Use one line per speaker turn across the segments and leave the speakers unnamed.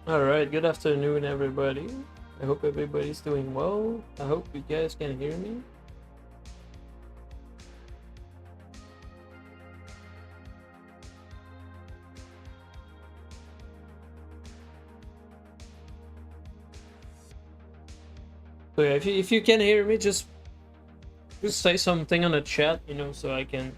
Alright, good afternoon, everybody. I hope everybody's doing well. I hope you guys can hear me. So yeah, if you can hear me, just say something on the chat, so I can.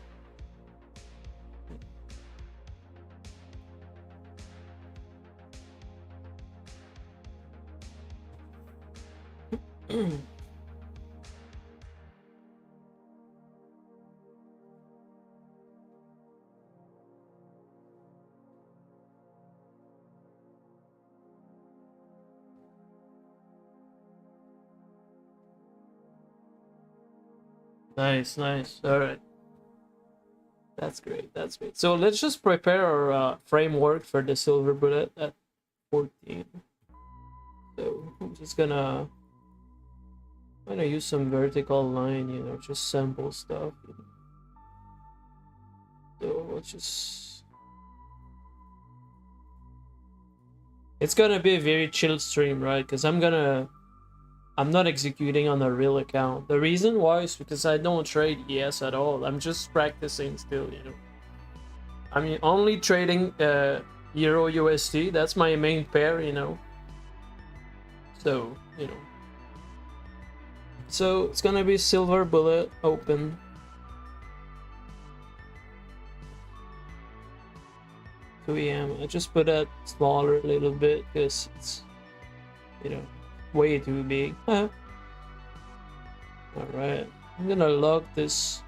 Nice, nice. All right, that's great. That's great. So let's just prepare our framework for the silver bullet at 14. So I'm gonna use some vertical line, just simple stuff. So let's just. It's gonna be a very chill stream, right? Because I'm not executing on a real account. The reason why is because I don't trade ES at all. I'm just practicing still. I mean, only trading Euro USD. That's my main pair. So, So it's gonna be silver bullet open. I just put that smaller a little bit because it's, way too big. All right, I'm gonna lock this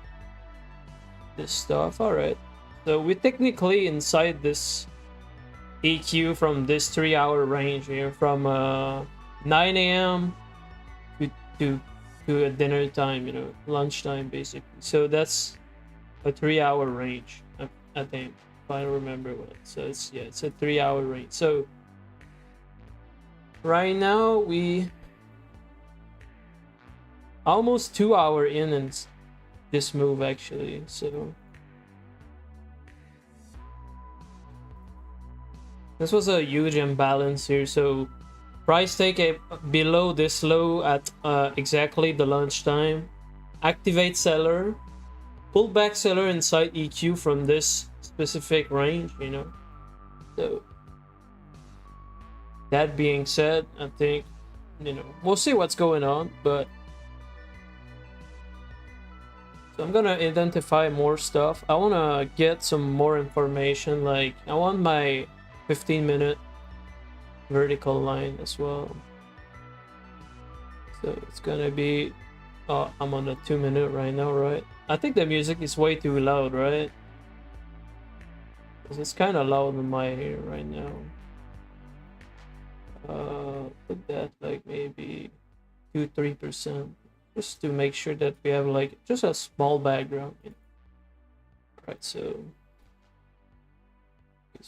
stuff. All right, so we're technically inside this EQ from this 3-hour range here, from 9 a.m. to to dinner time, lunchtime basically. So that's a 3-hour range, I think, if I remember well. So it's a 3-hour range. So right now we almost 2 hour in this move actually. So this was a huge imbalance here. So price take below this low at exactly the lunchtime. Activate seller. Pull back seller inside EQ from this specific range, So that being said, I think, we'll see what's going on, but so I'm gonna identify more stuff. I wanna get some more information. Like, I want my 15-minute vertical line as well. So it's gonna be, I'm on a 2-minute right now, right? I think the music is way too loud, right? Because it's kind of loud in my ear right now. Put that like maybe 2-3%, just to make sure that we have like just a small background. Right, so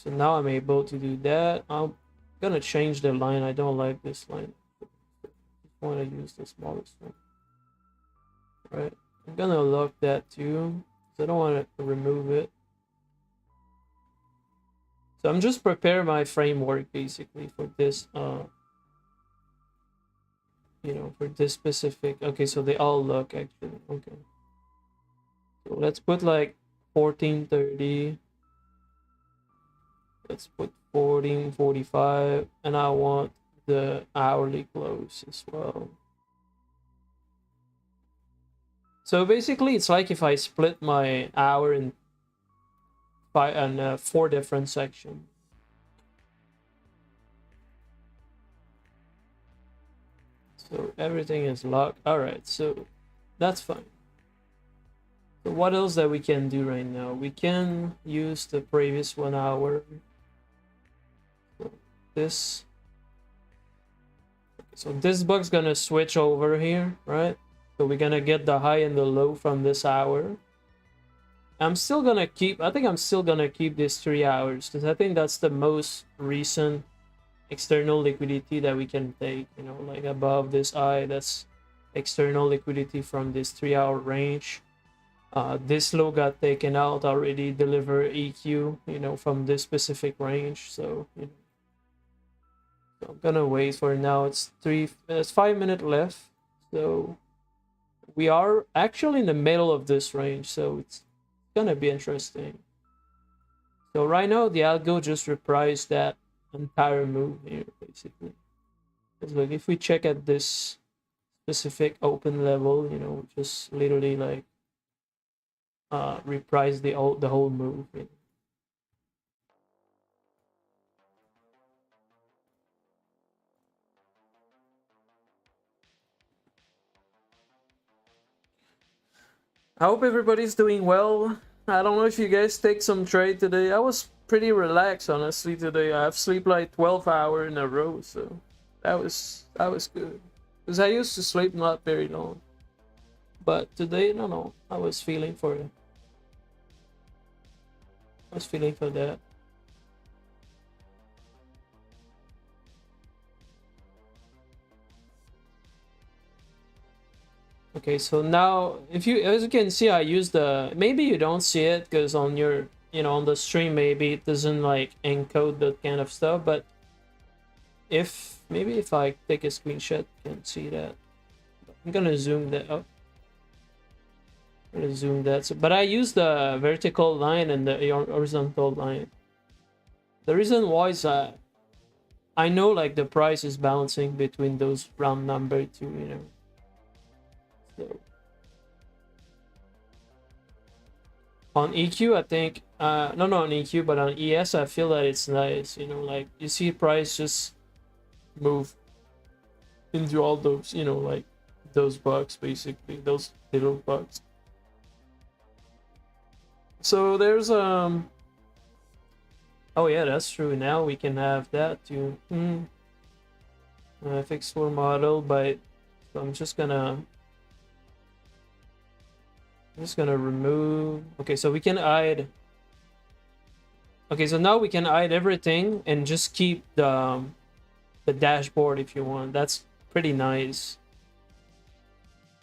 now I'm able to do that. I'm gonna change the line. I don't like this line. I want to use the smallest one. Right, I'm gonna lock that too, because I don't want to remove it. So I'm just prepare my framework basically for this for this specific. Okay, so they all look actually. Okay, so let's put like 1430. Let's put 1445, and I want the hourly close as well. So basically it's like if I split my hour in 4 different sections. So everything is locked. All right, so that's fine. So what else that we can do right now? We can use the previous 1 hour. So this bug's gonna switch over here, right? So we're gonna get the high and the low from this hour. I'm still gonna keep, I think I'm still gonna keep this 3 hours, because I think that's the most recent external liquidity that we can take, like above this eye. That's external liquidity from this 3-hour range. This low got taken out already, deliver EQ, from this specific range. So So I'm gonna wait for now. It's 5 minutes left. So we are actually in the middle of this range, so it's gonna be interesting. So right now the algo just reprised that entire move here, basically. Because like if we check at this specific open level, you know, just literally like reprise the whole move. You know? I hope everybody's doing well. I don't know if you guys take some trade today. I was pretty relaxed honestly today. I've slept like 12 hours in a row, so that was good. Because I used to sleep not very long. But today, no, I was feeling for it. I was feeling for that. Okay, so now if you, as you can see, I use the, maybe you don't see it because on your, you know, on the stream maybe it doesn't like encode that kind of stuff, but if maybe if I take a screenshot you can see that. I'm gonna zoom that up. I'm gonna zoom that, so, but I use the vertical line and the horizontal line. The reason why is I know like the price is balancing between those round number too, you know. So on EQ, I think no, not on EQ, but on ES, I feel that it's nice. You know, like you see price just move into all those, you know, like those bugs, basically those little bugs. So there's oh yeah, that's true. Now we can have that too. Fixed for model, but so I'm just gonna remove. Okay, so we can hide. Okay, so now we can hide everything and just keep the dashboard if you want. That's pretty nice.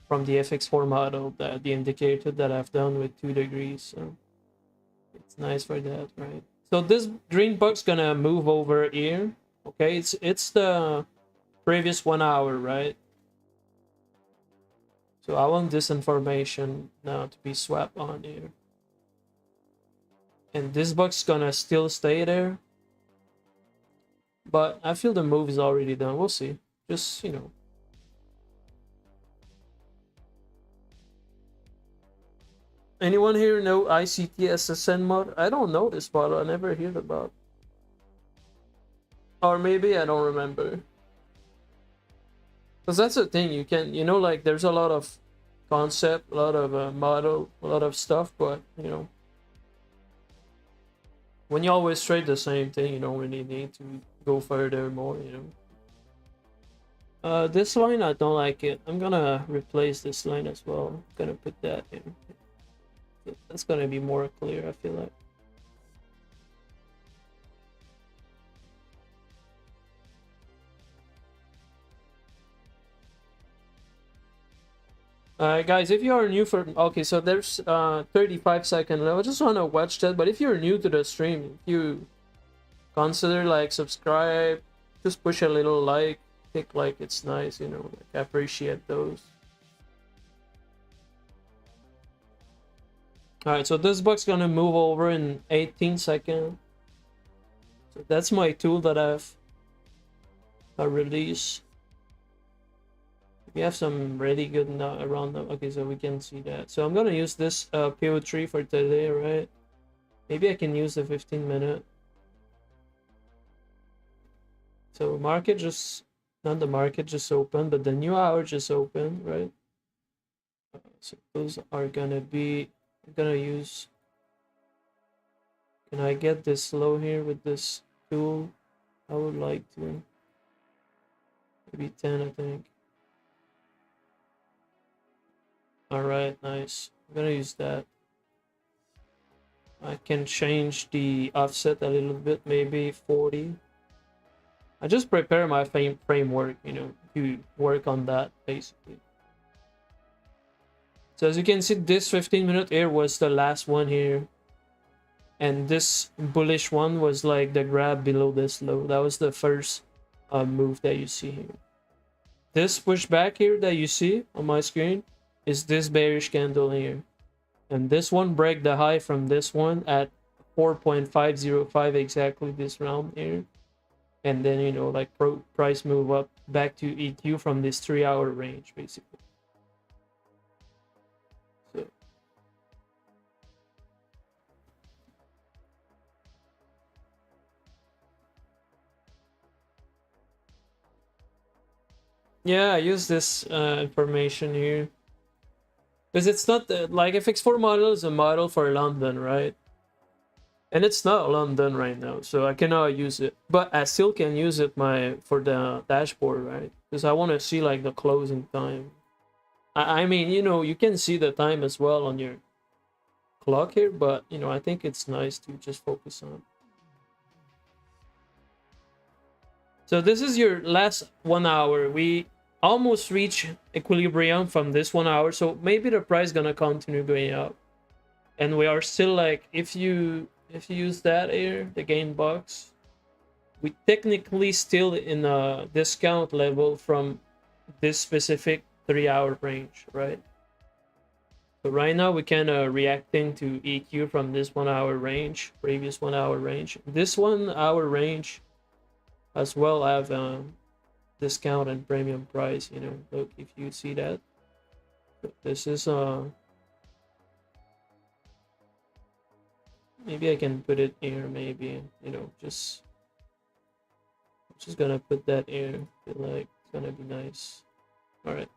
From the FX4 model, the indicator that I've done with 2 degrees, so it's nice for that, right? So this green box gonna move over here. Okay, it's the previous 1 hour, right? So I want this information now to be swapped on here. And this box gonna still stay there. But I feel the move is already done. We'll see. Just, you know. Anyone here know ICT SSN mod? I don't know this mod. I never heard about. Or maybe I don't remember. Because that's the thing, you can, you know, like there's a lot of concept, a lot of model, a lot of stuff, but you know, when you always trade the same thing, you don't really need to go further more, you know. This line, I don't like it. I'm gonna replace this line as well. I'm gonna put that in. That's gonna be more clear, I feel like. Guys, if you are new for, okay, so there's 35 seconds. I just want to watch that, but if you're new to the stream, if you consider like subscribe, just push a little like, click like, it's nice, you know, like, I appreciate those. Alright, so this book's gonna move over in 18 seconds. So that's my tool that I've released. We have some really good now around them. Okay, so we can see that. So I'm gonna use this PO3 for today, right? Maybe I can use the 15-minute. So market just, not the market just open, but the new hour just open, right? So those are gonna be, I'm gonna use, can I get this low here with this tool? I would like to. Maybe 10, I think. Alright, nice. I'm gonna use that. I can change the offset a little bit, maybe 40. I just prepare my framework, you know, to work on that, basically. So as you can see, this 15-minute here was the last one here. And this bullish one was like the grab below this low. That was the first move that you see here. This pushback here that you see on my screen is this bearish candle here. And this one break the high from this one at 4.505 exactly this round here. And then, you know, like price move up back to EQ from this 3-hour range, basically. So yeah, I use this information here because it's not like FX4 model is a model for London, right? And it's not London right now, so I cannot use it. But I still can use it for the dashboard, right? Because I want to see like the closing time. I mean, you know, you can see the time as well on your clock here, but you know, I think it's nice to just focus on. So this is your last 1 hour. We almost reach equilibrium from this 1 hour, so maybe the price gonna continue going up. And we are still like, if you use that here, the gain box, we technically still in a discount level from this specific 3-hour range, right? So right now we kind of reacting to EQ from this 1 hour range, previous 1 hour range. This 1 hour range as well have discount and premium price, you know. Look, if you see that, this is maybe I can put it here, maybe, you know, just gonna put that here. Feel like it's gonna be nice. All right,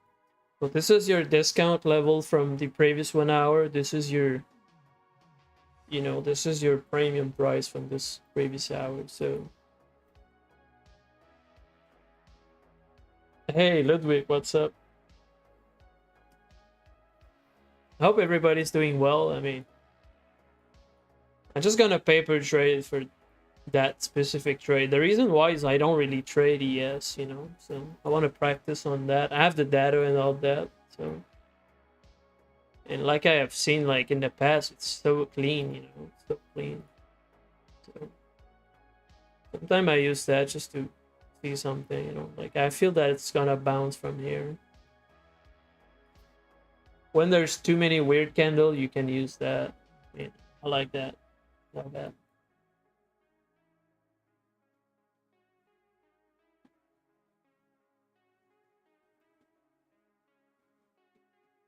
so this is your discount level from the previous 1 hour. This is your, you know, this is your premium price from this previous hour. So hey Ludwig, what's up? I hope everybody's doing well. I mean, I'm just gonna paper trade for that specific trade. The reason why is I don't really trade ES, you know, so I want to practice on that. I have the data and all that, so, and like I have seen like in the past, it's so clean, you know, it's so clean. So sometimes I use that just to see something, you know, like I feel that it's gonna bounce from here. When there's too many weird candle, you can use that. Yeah, I like that. Not bad.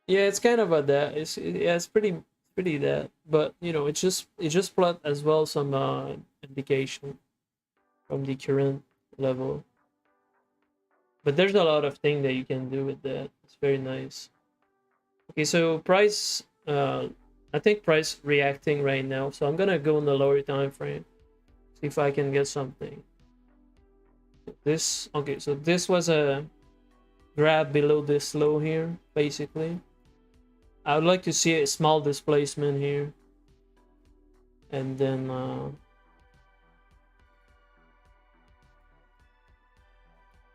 Yeah, it's kind of a that. Yeah, it's pretty that. But you know, it just plot as well some indication from the current level. But there's a lot of things that you can do with that. It's very nice. Okay, so price I think price reacting right now. So I'm gonna go in the lower time frame. See if I can get something. This okay, so this was a grab below this low here, basically. I would like to see a small displacement here. And then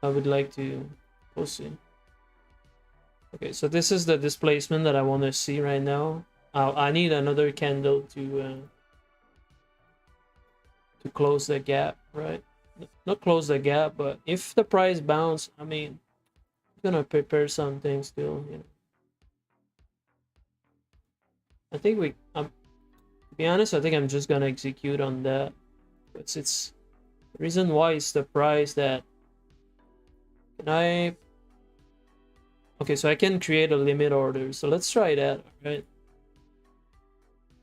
I would like to, we'll see. Okay, so this is the displacement that I want to see right now. I need another candle to close the gap, right? Not close the gap, but if the price bounce, I mean, I'm gonna prepare something still, you know. I think to be honest, I think I'm just gonna execute on that. It's the reason why is the price that can I. Okay, so I can create a limit order. So let's try that, right?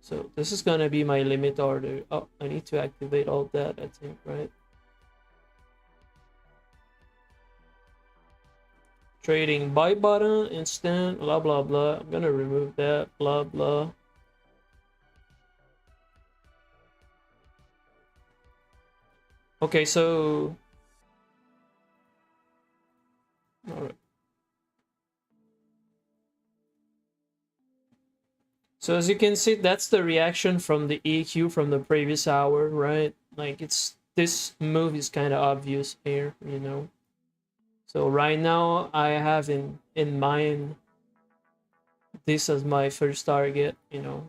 So this is gonna be my limit order. Oh, I need to activate all that, I think, right? Trading buy button, instant, blah, blah, blah. I'm gonna remove that, blah, blah. Okay, so... All right. So as you can see, that's the reaction from the EQ from the previous hour, right? Like this move is kind of obvious here, you know. So right now I have in mind this as my first target, you know.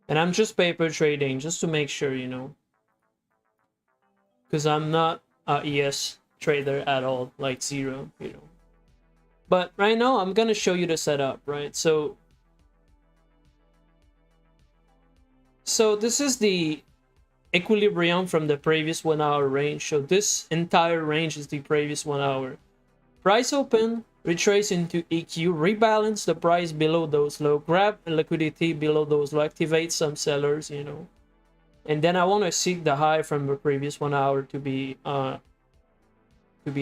And I'm just paper trading just to make sure, you know, because I'm not a ES trader at all, like zero, you know. But right now I'm gonna show you the setup, right? So this is the equilibrium from the previous 1 hour range. So this entire range is the previous 1 hour. Price open, retrace into EQ, rebalance the price below those low, grab liquidity below those low, activate some sellers, you know. And then I want to seek the high from the previous 1 hour to be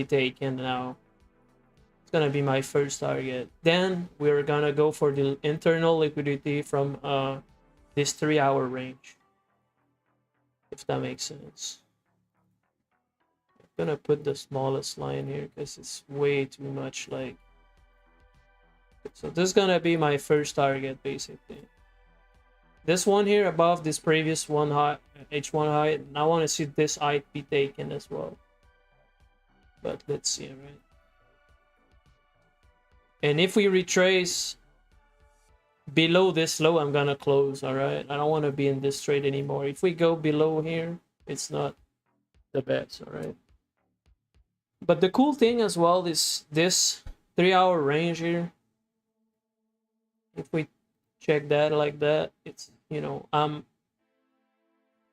taken now. It's gonna be my first target. Then we're gonna go for the internal liquidity from this 3 hour range, if that makes sense. I'm gonna put the smallest line here because it's way too much. Like, so this is gonna be my first target basically. This one here above this previous one high, H1 high, and I want to see this high be taken as well. But let's see, right? And if we retrace below this low, I'm gonna close. All right, I don't want to be in this trade anymore. If we go below here, it's not the best. All right. But the cool thing as well is this 3 hour range here. If we check that like that, it's, you know,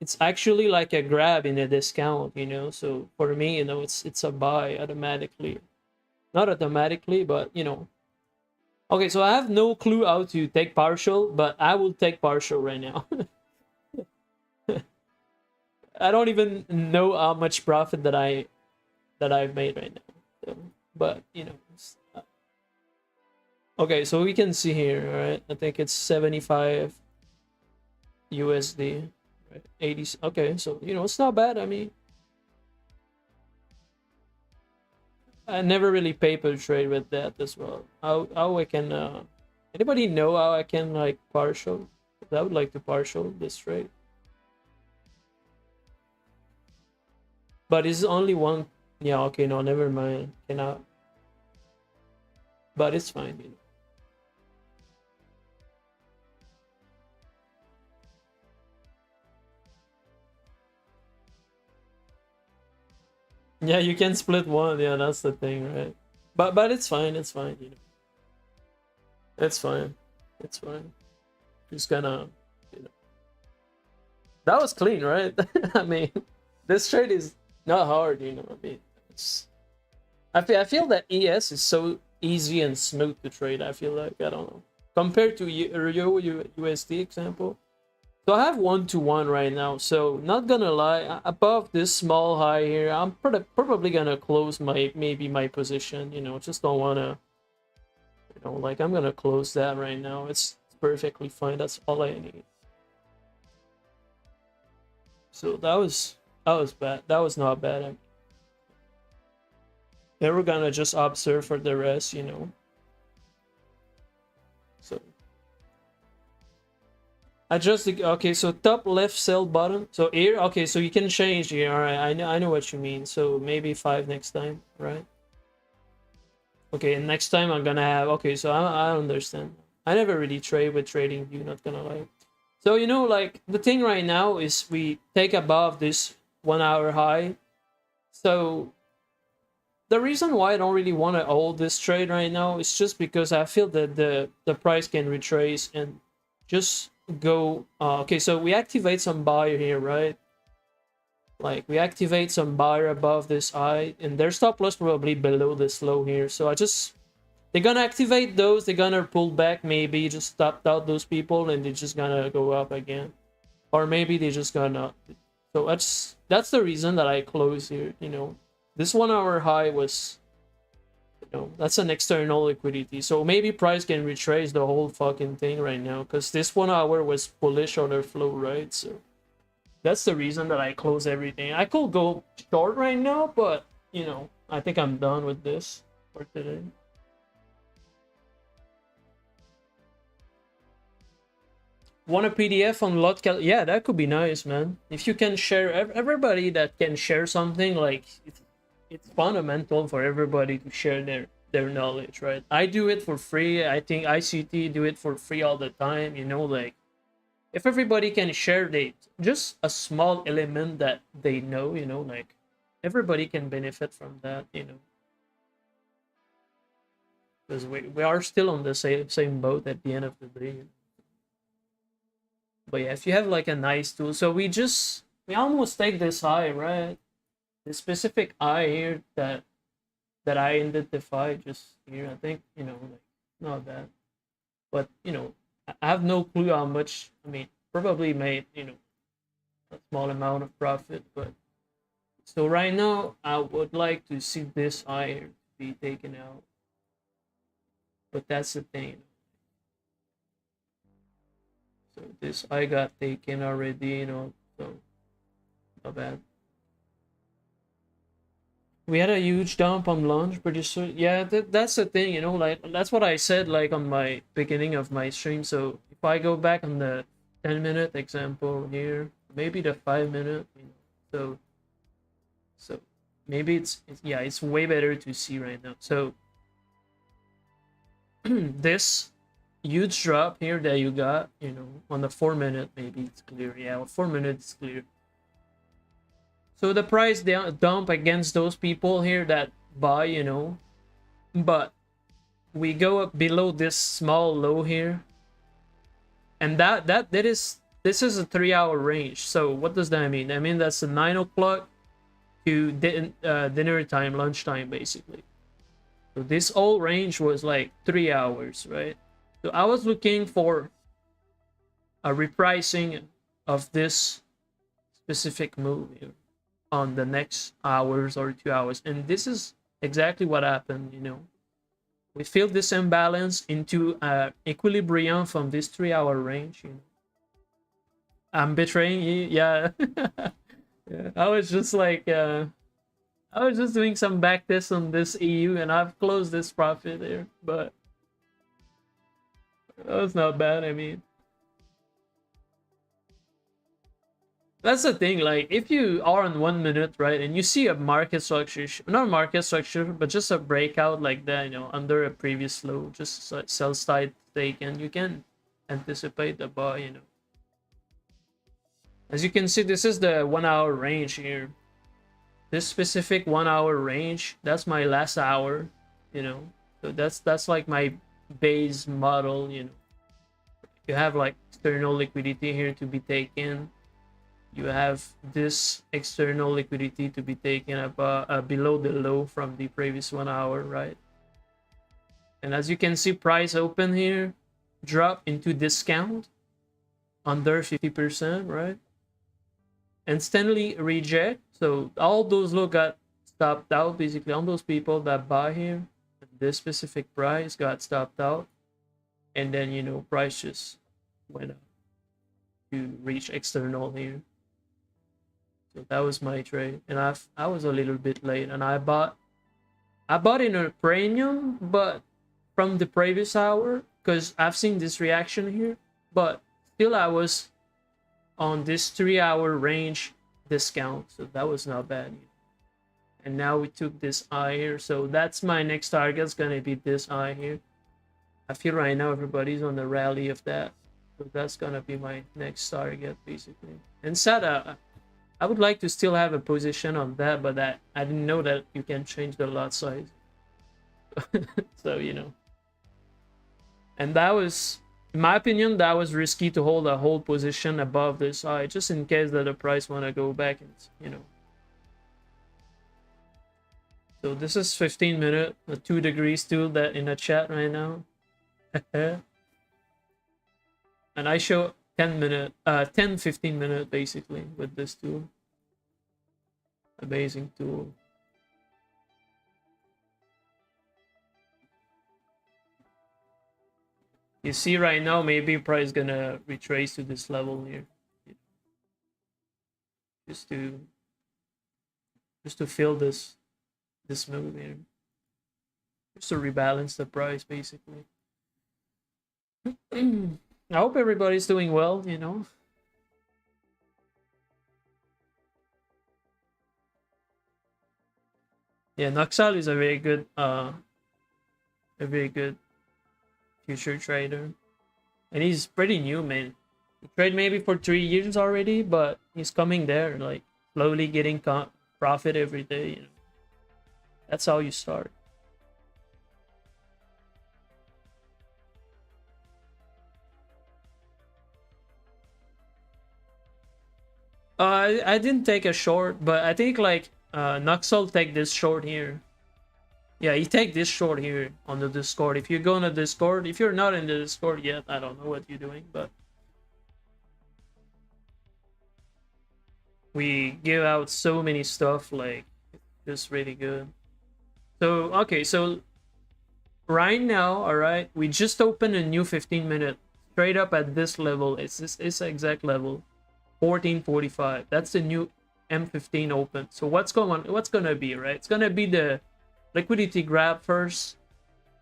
it's actually like a grab in a discount, you know. So for me, you know, it's a buy automatically. Not automatically, but you know. Okay, so I have no clue how to take partial, but I will take partial right now. I don't even know how much profit that I've made right now. So, but you know, okay, so we can see here, all right? I think it's 75 USD, right? 80. Okay, so you know, it's not bad. I mean, I never really paper trade with that as well. How I can anybody know how I can like partial? I would like to partial this trade. But it's only one. Yeah, okay, no, never mind. Cannot. But it's fine, you know. Yeah, you can split one. Yeah, that's the thing, right? But it's fine. It's fine, you know. It's fine. It's fine. Just gonna, you know. That was clean, right? I mean, this trade is not hard, you know. I mean, it's. I feel that ES is so easy and smooth to trade. I feel like, I don't know, compared to USD example. So I have 1-to-1 right now. So not gonna lie, above this small high here, I'm probably gonna close maybe my position. You know, just don't wanna, you know, like I'm gonna close that right now. It's perfectly fine. That's all I need. So that was bad. That was not bad. Then we're gonna just observe for the rest, you know. So adjust the, okay, so top left sell button. So here, okay, so you can change here. All right, I know what you mean. So maybe 5 next time, right? Okay, and next time I'm gonna have, okay, so I understand. I never really trade with Trading EUR, not gonna lie. So you know, like the thing right now is we take above this 1 hour high. So the reason why I don't really want to hold this trade right now is just because I feel that the price can retrace and just go. Okay, so we activate some buyer here, right? Like we activate some buyer above this high, and their stop loss probably below this low here. So they're gonna activate those. They're gonna pull back, maybe just stop out those people, and they're just gonna go up again, or maybe they're just gonna. So that's the reason that I close here. You know, this 1 hour high was, you know, that's an external liquidity. So maybe price can retrace the whole fucking thing right now, because this 1 hour was bullish order flow, right? So that's the reason that I close everything. I could go short right now, but you know, I think I'm done with this for today. Want a PDF on lot cal? Yeah, that could be nice, man. If you can share, everybody that can share something, like it's fundamental for everybody to share their knowledge, right? I do it for free. I think ICT do it for free all the time. You know, like if everybody can share just a small element that they know, like everybody can benefit from that, because we are still on the same boat at the end of the day. But yeah, if you have like a nice tool, so we almost take this eye, right? The specific eye here that I identified just here, I think, like not bad. But I have no clue how much. I mean, probably made, a small amount of profit, but so right now I would like to see this eye here be taken out. But that's the thing. So this eye got taken already, so not bad. We had a huge dump on lunch pretty soon. Yeah, that's the thing, like that's what I said like on my beginning of my stream. So if I go back on the 10-minute example here, maybe the 5-minute, so maybe yeah, it's way better to see right now. So this huge drop here that you got, on the 4-minute, maybe it's clear. Yeah, on 4 minutes it's clear. So the price dump against those people here that buy, but we go up below this small low here, and this is a 3-hour range. So what does that mean? I mean that's a 9 o'clock to dinner time, lunchtime, basically. So this whole range was like 3 hours, right? So I was looking for a repricing of this specific move here on the next hours or 2 hours, and this is exactly what happened. We filled this imbalance into equilibrium from this 3-hour range. I'm betraying you, yeah. Yeah, I was just like I was just doing some backtest on this EU, and I've closed this profit there, but that was not bad. I mean, that's the thing, like if you are on 1 minute, right, and you see a market structure, not market structure, but just a breakout like that, under a previous low, just sell side taken, you can anticipate the buy. As you can see, this is the 1-hour range here. This specific 1-hour range, that's my last hour, so that's like my base model. You have like external liquidity here to be taken. You have this external liquidity to be taken above, below the low from the previous 1 hour, right? And as you can see, price open here, drop into discount under 50%, right? Instantly reject. So all those low got stopped out, basically. All those people that buy here, this specific price got stopped out, and then price just went up to reach external here. So that was my trade, and I was a little bit late, and I bought in a premium, but from the previous hour, because I've seen this reaction here, but still I was on this 3-hour range discount, so that was not bad. And now we took this eye here, so that's my next target. It's gonna be this eye here. I feel right now everybody's on the rally of that, so that's gonna be my next target, basically. And SATA, I would like to still have a position on that, but I didn't know that you can change the lot size. So and that was, in my opinion, that was risky to hold a whole position above this high, just in case that the price want to go back, and So this is 15-minute, a 2 degrees tool that in the chat right now. And I show 15-minute basically with this tool. Amazing tool. You see right now, maybe price gonna retrace to this level here, just to fill this move here, just to rebalance the price, basically. I hope everybody's doing well. Yeah, Naxal is a very good future trader, and he's pretty new, man. Trade maybe for 3 years already, but he's coming there, like slowly getting profit every day. You know, that's how you start. I didn't take a short, but I think like Nuxel take this short here. Yeah, you take this short here on the Discord. If you go on the Discord, if you're not in the Discord yet, I don't know what you're doing, but we give out so many stuff, like it's really good. So okay, so right now, all right, we just opened a new 15-minute straight up at this level. It's this exact level, 1445. That's the new M15 open. So what's gonna be, right? It's gonna be the liquidity grab first,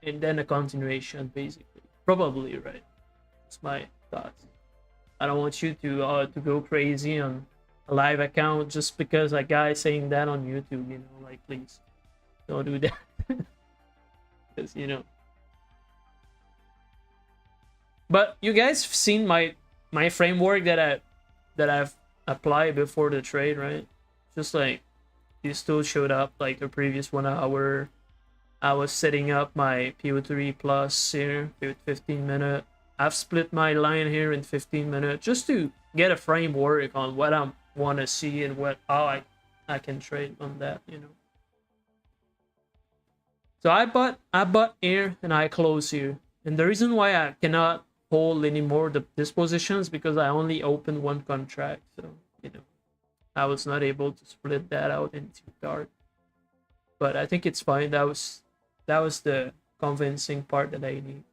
and then a continuation, basically. Probably, right? That's my thoughts. I don't want you to go crazy on a live account just because a guy saying that on YouTube. You know, like please don't do that. Because you know. But you guys have seen my framework that I've applied before the trade, right? Just like these tools showed up like the previous 1 hour. I was setting up my PO3 plus here with 15 minute. I've split my line here in 15 minutes just to get a framework on what I want to see and how I can trade on that, you know. So I bought here and I close here. And the reason why I cannot hold anymore this position is because I only opened one contract. So, you know, I was not able to split that out into dark. But I think it's fine. That was the convincing part that I need.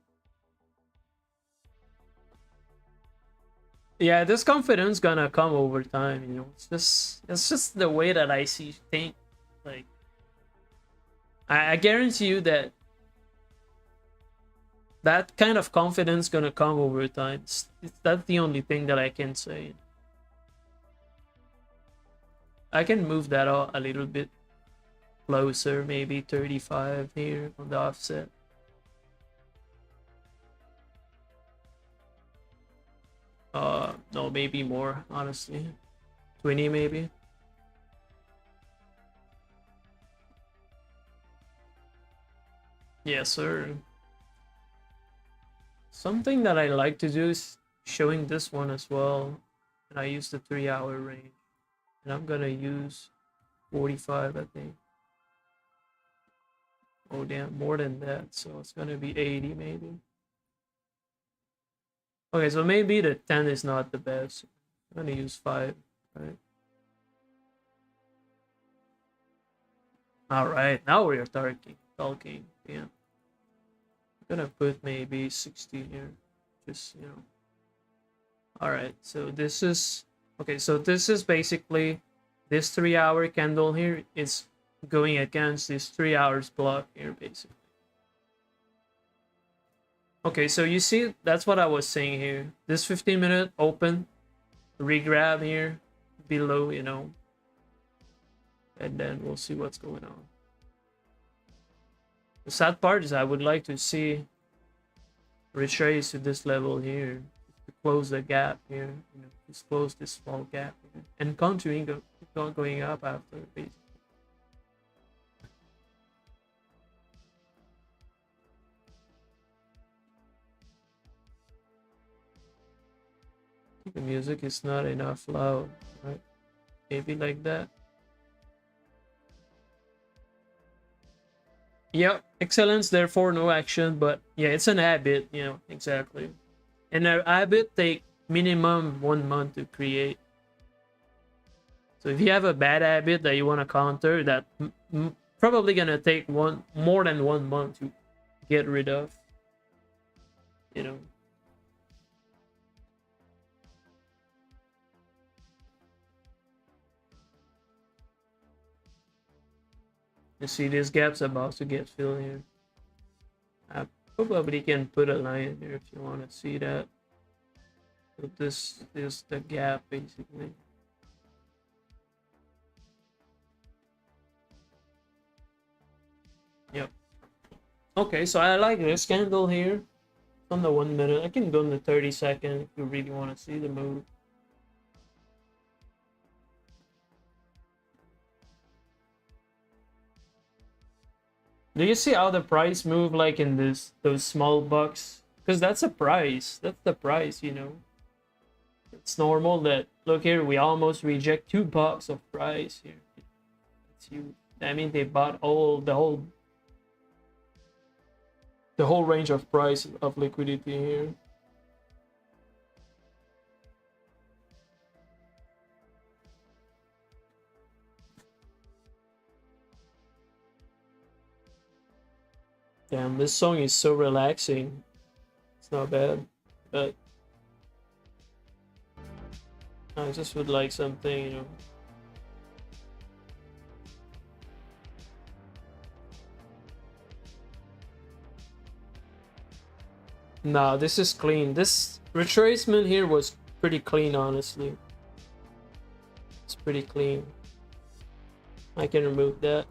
Yeah, this confidence gonna come over time, you know. It's just the way that I see things. Like I guarantee you that that kind of confidence gonna come over time. That's the only thing that I can say. I can move that out a little bit closer, maybe 35 here on the offset. No, maybe more, honestly. 20 maybe. Yes, sir. Something that I like to do is showing this one as well. And I use the 3-hour range. And I'm gonna use 45, I think. Oh damn, more than that. So it's gonna be 80 maybe. Okay, so maybe the 10 is not the best. I'm gonna use 5, right? Alright, now we're talking. Yeah. I'm gonna put maybe 60 here. Just, you know. Alright, so this is okay, so this is basically this 3-hour candle here is going against this 3 hours block here, basically. Okay, so you see, that's what I was saying here. This 15-minute open, regrab here below, you know, and then we'll see what's going on. The sad part is I would like to see retrace to this level here to close the gap here, you know, just close this small gap here, and continuing going up after, basically. The music is not enough loud, right? Maybe like that. Yeah, excellence, therefore no action, but yeah, it's an habit, you know, exactly. And a habit take minimum 1 month to create. So if you have a bad habit that you want to counter, that probably gonna take more than 1 month to get rid of, you know. You see this gap's about to get filled here. I probably can put a line here if you want to see that. So this is the gap, basically. Yep. Okay, so I like this candle here. On the 1 minute. I can go on the 30-second if you really want to see the move. Do you see how the price move like in those small bucks? Because that's a price. That's the price, you know. It's normal that, look here, we almost reject $2 of price here. It's huge. I mean, they bought the whole range of price of liquidity here. Damn, this song is so relaxing. It's not bad, but I just would like something, you know. Nah, this is clean. This retracement here was pretty clean, honestly. It's pretty clean. I can remove that.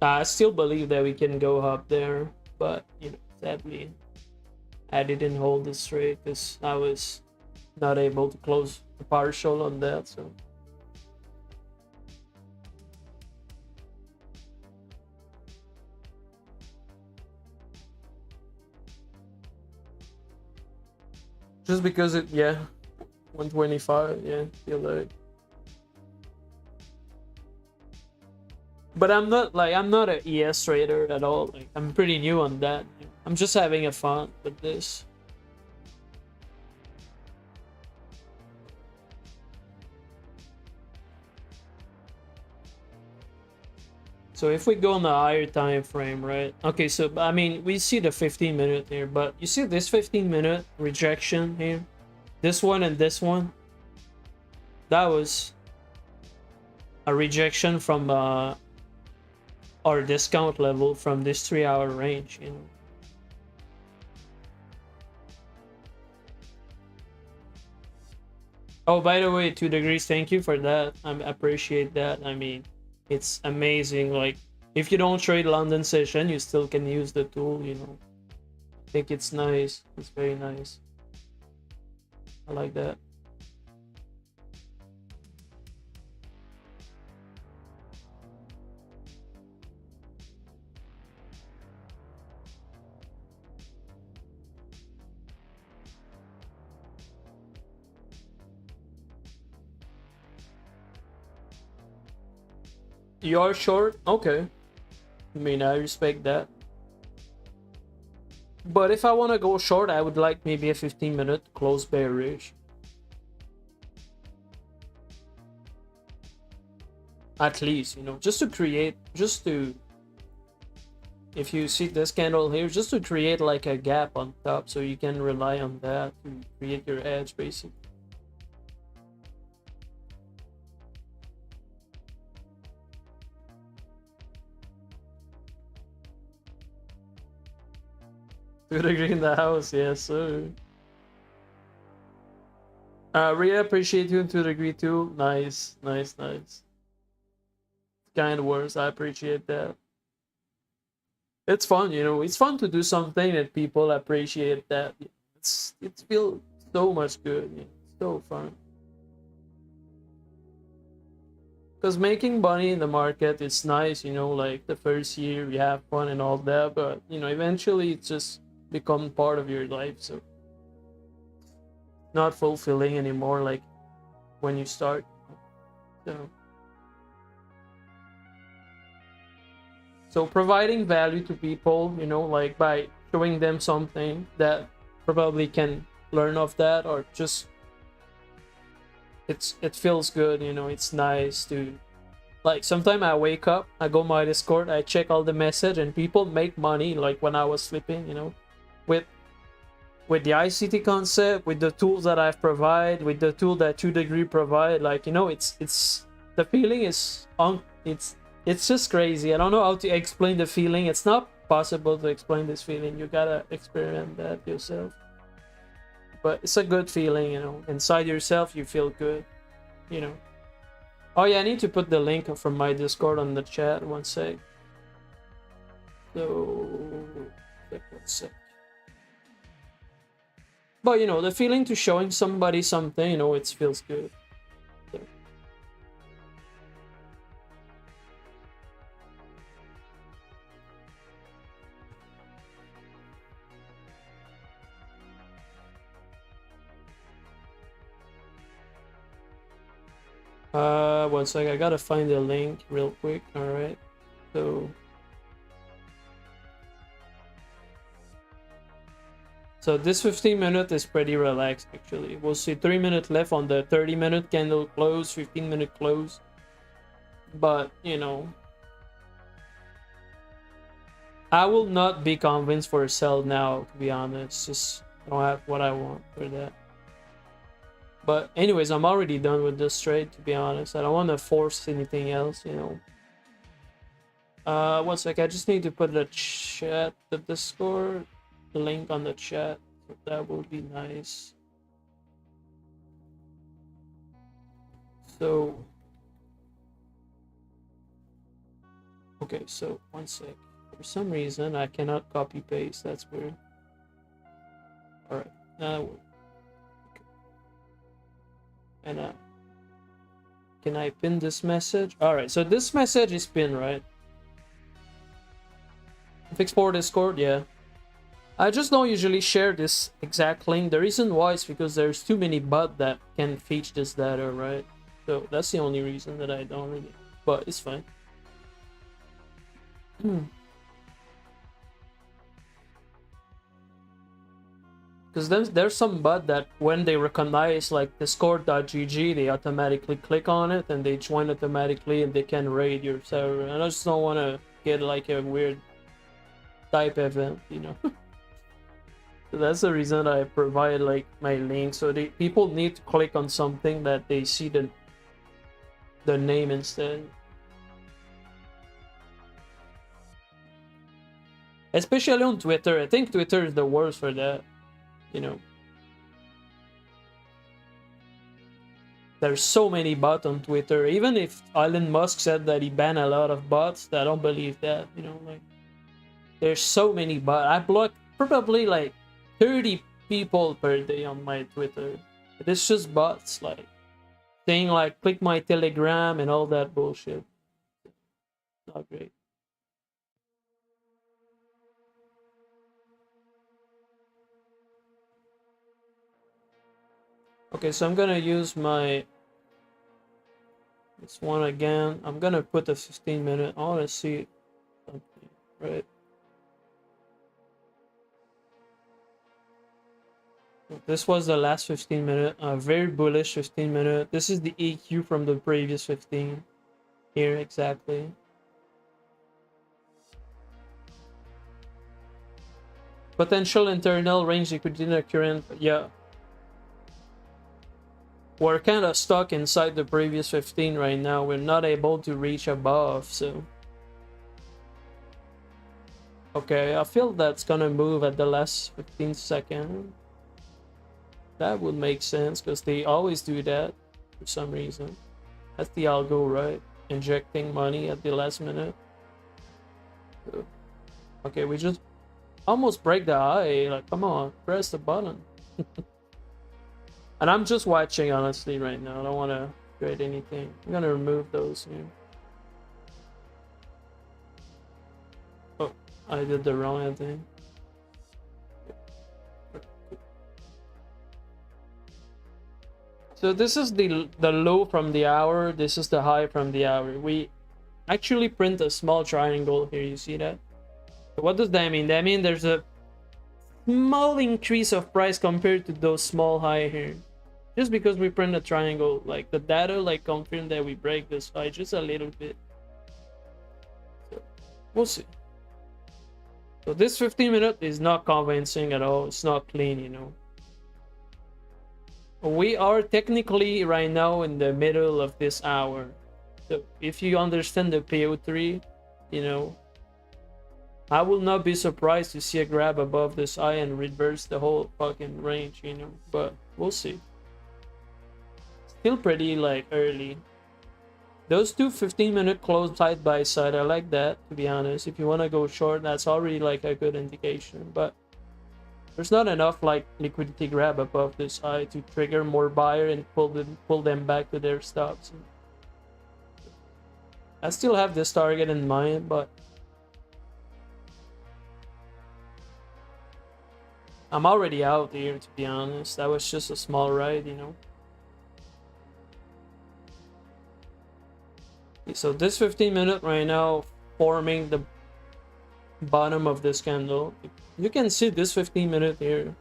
I still believe that we can go up there, but, you know, sadly, I didn't hold this trade because I was not able to close the partial on that, so. Just because it, yeah, 125, yeah, feel like. But I'm not an ES trader at all. Like, I'm pretty new on that. I'm just having a fun with this. So if we go on the higher time frame, right? Okay, so I mean, we see the 15-minute here, but you see this 15-minute rejection here? This one and this one? That was a rejection from our discount level from this 3-hour range, you know. Oh, by the way, 2 degrees, thank you for that. I appreciate that. I mean, it's amazing. Like, if you don't trade London session, you still can use the tool, you know. I think it's nice. It's very nice. I like that. You're short? Okay. I mean, I respect that. But if I want to go short, I would like maybe a 15-minute close bearish. At least, you know, just to create, if you see this candle here, just to create like a gap on top so you can rely on that to create your edge, basically. To degree in the house, yes, sir. Really appreciate you to degree too. Nice, nice, nice. Kind words, I appreciate that. It's fun, you know. It's fun to do something that people appreciate. That it feels so much good. You know? So fun. Because making money in the market is nice, you know. Like the first year you have fun and all that, but you know, eventually it's just become part of your life, so not fulfilling anymore like when you start. So providing value to people, you know, like by showing them something that probably can learn off that, or just it feels good, you know. It's nice to, like, sometimes I wake up, I go my Discord, I check all the message, and people make money like when I was sleeping, you know, with the ICT concept, with the tools that I've provide, with the tool that 2 degree provide. Like, you know, it's the feeling is on. It's just crazy. I don't know how to explain the feeling. It's not possible to explain this feeling. You gotta experience that yourself. But it's a good feeling, you know. Inside yourself, you feel good, you know. Oh yeah, I need to put the link from my Discord on the chat. One sec. So But you know, the feeling to showing somebody something, you know, it feels good. So. One sec, I gotta find the link real quick. All right, so this 15-minute is pretty relaxed actually. We'll see 3 minutes left on the 30-minute candle close, 15-minute close. But you know, I will not be convinced for a sell now, to be honest. Just I don't have what I want for that. But anyways, I'm already done with this trade, to be honest. I don't want to force anything else, you know. One sec, I just need to put the chat, the Discord link on the chat. So that will be nice. So okay, so one sec. For some reason I cannot copy paste. That's weird. Alright, now okay. And can I pin this message? Alright, so this message is pinned, right? Export Discord, yeah. I just don't usually share this exact link. The reason why is because there's too many bots that can fetch this data, right? So that's the only reason that I don't really, but it's fine. Because then there's some bot that when they recognize like discord.gg, they automatically click on it and they join automatically and they can raid your server. And I just don't want to get like a weird type event, you know. So that's the reason I provide like my link, so people need to click on something that they see the name instead. Especially on Twitter. I think Twitter is the worst for that, you know. There's so many bots on Twitter. Even if Elon Musk said that he banned a lot of bots, I don't believe that, you know. Like, there's so many bots. I block probably like 30 people per day on my Twitter. It's just bots, like saying like click my Telegram and all that bullshit. Not great. Okay, so I'm gonna use my this one again. I'm gonna put the 15-minute. I wanna see something, right? This was the last 15-minute, very bullish 15-minute. This is the EQ from the previous 15. Here, exactly. Potential internal range liquidity in the current, yeah. We're kind of stuck inside the previous 15 right now. We're not able to reach above, so. Okay, I feel that's gonna move at the last 15 seconds. That would make sense because they always do that for some reason. That's the algo, right? Injecting money at the last minute. So, okay, we just almost break the eye. Like, come on, press the button. And I'm just watching, honestly, right now. I don't want to create anything. I'm gonna remove those here. Oh, I did the wrong thing. So this is the low from the hour. This is the high from the hour. We actually print a small triangle here. You see that? So what does that mean? That means there's a small increase of price compared to those small high here. Just because we print a triangle, like the data like confirm that we break this high just a little bit. So we'll see. So this 15-minute is not convincing at all. It's not clean, you know. We are technically right now in the middle of this hour. So if you understand the PO3, you know, I will not be surprised to see a grab above this eye and reverse the whole fucking range, you know, but we'll see. Still pretty like early. Those two 15-minute close side by side, I like that, to be honest. If you want to go short, that's already like a good indication. But there's not enough like liquidity grab above this high to trigger more buyer and pull them back to their stops. I still have this target in mind, but I'm already out here, to be honest. That was just a small ride, you know. Okay, so this 15-minute right now forming the bottom of this candle. You can see this 15-minute here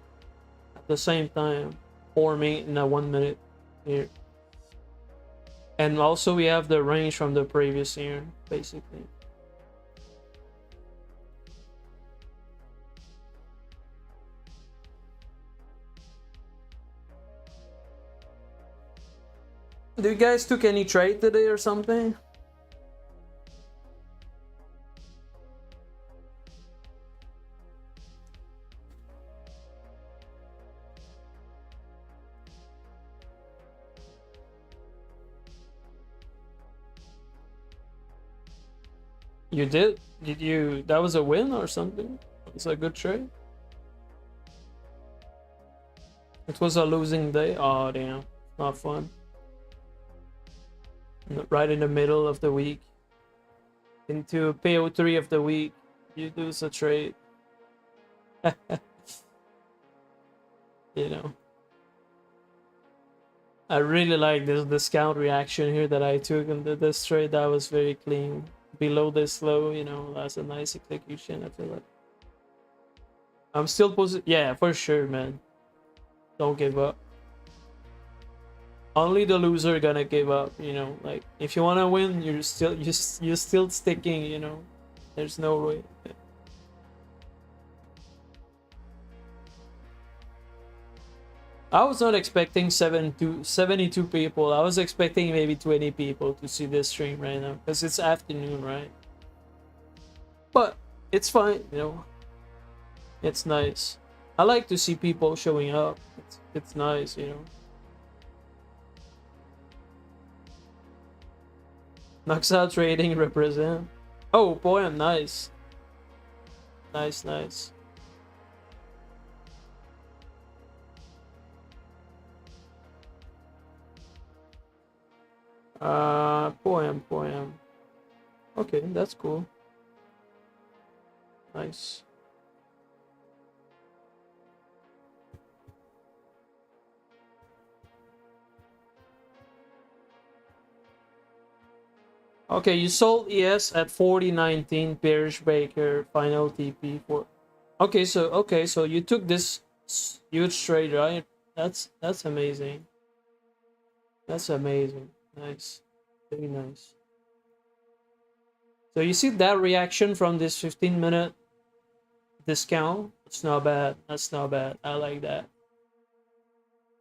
at the same time forming in a 1 minute here. And also we have the range from the previous year, basically. Do you guys took any trade today or something? You did? Did you? That was a win or something? It's a good trade. It was a losing day. Oh damn, not fun. Right in the middle of the week, into PO3 of the week, you lose a trade. You know, I really like this discount reaction here that I took in this trade. That was very clean. Below this low, you know, that's a nice execution. I feel like I'm still positive. Yeah, for sure, man. Don't give up. Only the loser gonna give up, you know. Like if you wanna win, you're still sticking, you know. There's no way. I was not expecting 72 people. I was expecting maybe 20 people to see this stream right now because it's afternoon, right? But it's fine, you know. It's nice. I like to see people showing up. It's nice, you know. Knocks out trading represent. Oh boy, I'm nice. Nice, nice. Poem. Okay, that's cool. Nice. Okay, you sold ES at 40.19, bearish Baker, final TP for. Okay, so you took this huge trade, right? That's amazing. That's amazing. Nice. Very nice. So you see that reaction from this 15-minute discount? It's not bad. That's not bad. I like that.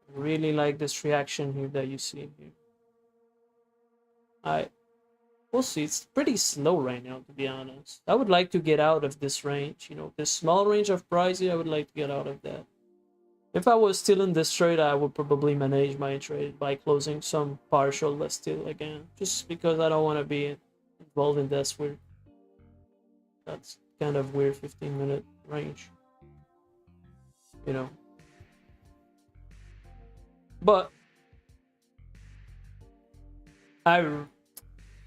I really like this reaction here that you see here. We'll see. It's pretty slow right now, to be honest. I would like to get out of this range. You know, this small range of pricing, I would like to get out of that. If I was still in this trade, I would probably manage my trade by closing some partial but still again. Just because I don't want to be involved in this weird. That's kind of weird 15-minute range. You know. But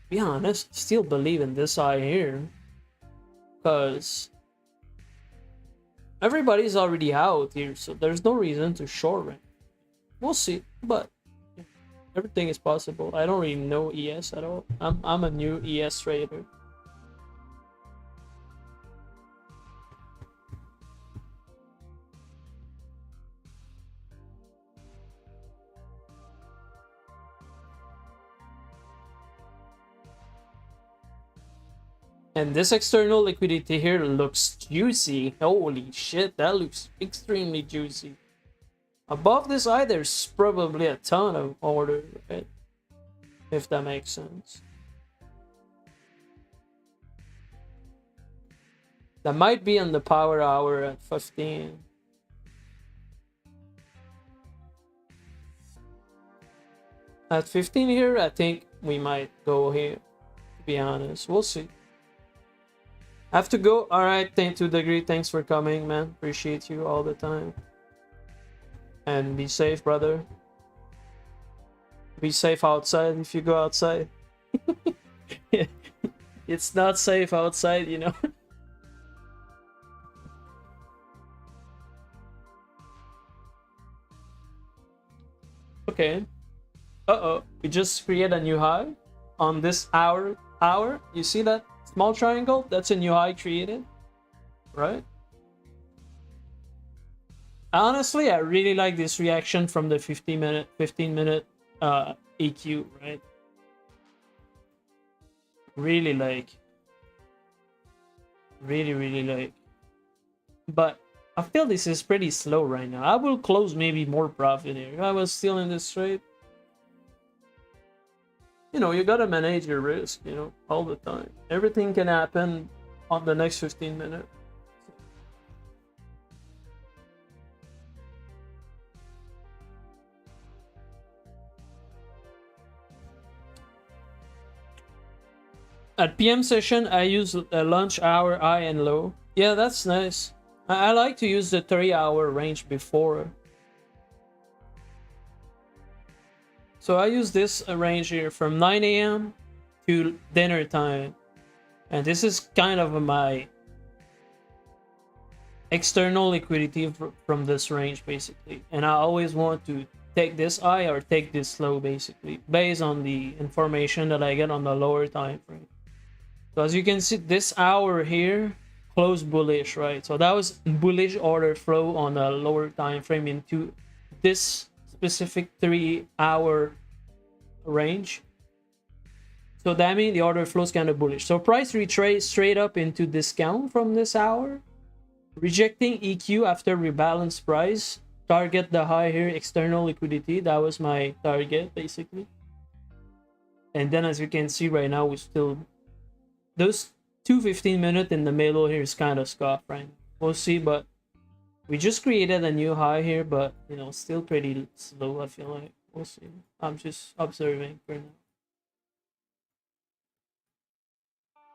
be honest, still believe in this eye here, because everybody's already out here, so there's no reason to short it. We'll see, but everything is possible. I don't really know ES at all. I'm a new ES trader. And this external liquidity here looks juicy. Holy shit, that looks extremely juicy. Above this eye, there's probably a ton of order, right? If that makes sense. That might be on the power hour at 15. At 15 here, I think we might go here, to be honest. We'll see. I have to go. All right, 2 degree. Thanks for coming, man. Appreciate you all the time. And be safe, brother. Be safe outside if you go outside. It's not safe outside, you know. Okay. Uh-oh. We just create a new high on this hour. You see that small triangle? That's a new high created, right? Honestly, I really like this reaction from the 15 minute EQ, right? Really like. Really like. But I feel this is pretty slow right now. I will close maybe more profit here. If I was still in this trade. You know, you gotta manage your risk, you know, all the time. Everything can happen on the next 15 minutes. At PM session, I use a lunch hour high and low. Yeah, that's nice. I like to use the 3-hour range before. So I use this range here from 9 a.m. to dinner time. And this is kind of my external liquidity from this range, basically. And I always want to take this high or take this low, basically, based on the information that I get on the lower time frame. So as you can see, this hour here closed bullish, right? So that was bullish order flow on a lower time frame into this specific 3-hour range. So that means the order flow is kind of bullish. So price retrace straight up into discount from this hour, rejecting EQ after rebalance price. Target the high here, external liquidity. That was my target, basically. And then as you can see right now, we still, those 2 15-minute in the middle here is kind of scuffed, right? We'll see, but we just created a new high here, but you know, still pretty slow, I feel like. We'll see. I'm just observing for now.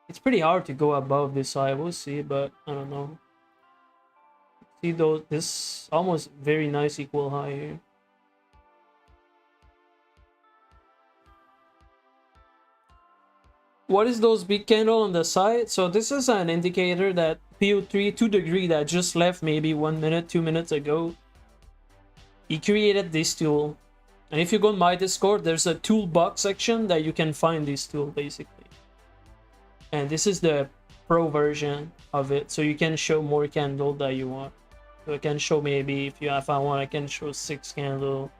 It's pretty hard to go above this high. We'll see, but I don't know. See those, this almost very nice equal high here. What is those big candle on the side? So this is an indicator that PO3 2 degree that just left maybe 1 minute, 2 minutes ago. He created this tool. And if you go on my Discord, there's a toolbox section that you can find this tool, basically. And this is the pro version of it. So you can show more candle that you want. So I can show maybe if I want, I can show 6 candle.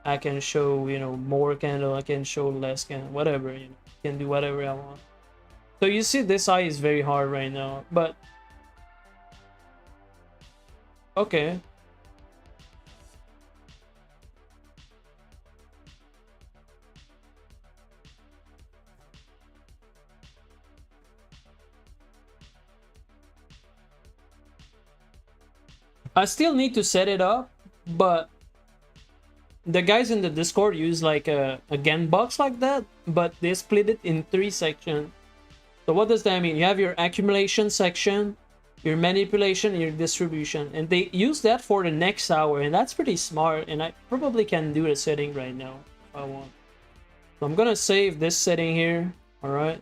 I can show, you know, more candle. I can show less candle, whatever, you know. Can do whatever I want. So you see this eye is very hard right now, but okay. I still need to set it up, but the guys in the Discord use like a GAN box like that, but they split it in 3 sections. So what does that mean? You have your accumulation section, your manipulation, and your distribution. And they use that for the next hour, and that's pretty smart. And I probably can do the setting right now if I want. So I'm gonna save this setting here, alright?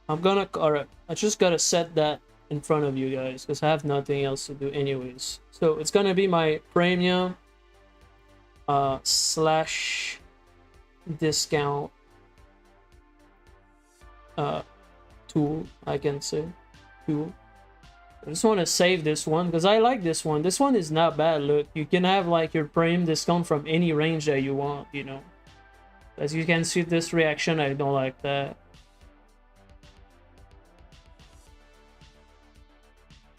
Alright, I just gotta set that in front of you guys, because I have nothing else to do anyways. So it's gonna be my premium slash discount tool, I can say tool. I just want to save this one because I like this one. This one is not bad. Look, you can have like your premium discount from any range that you want, you know. As you can see, this reaction, I don't like that.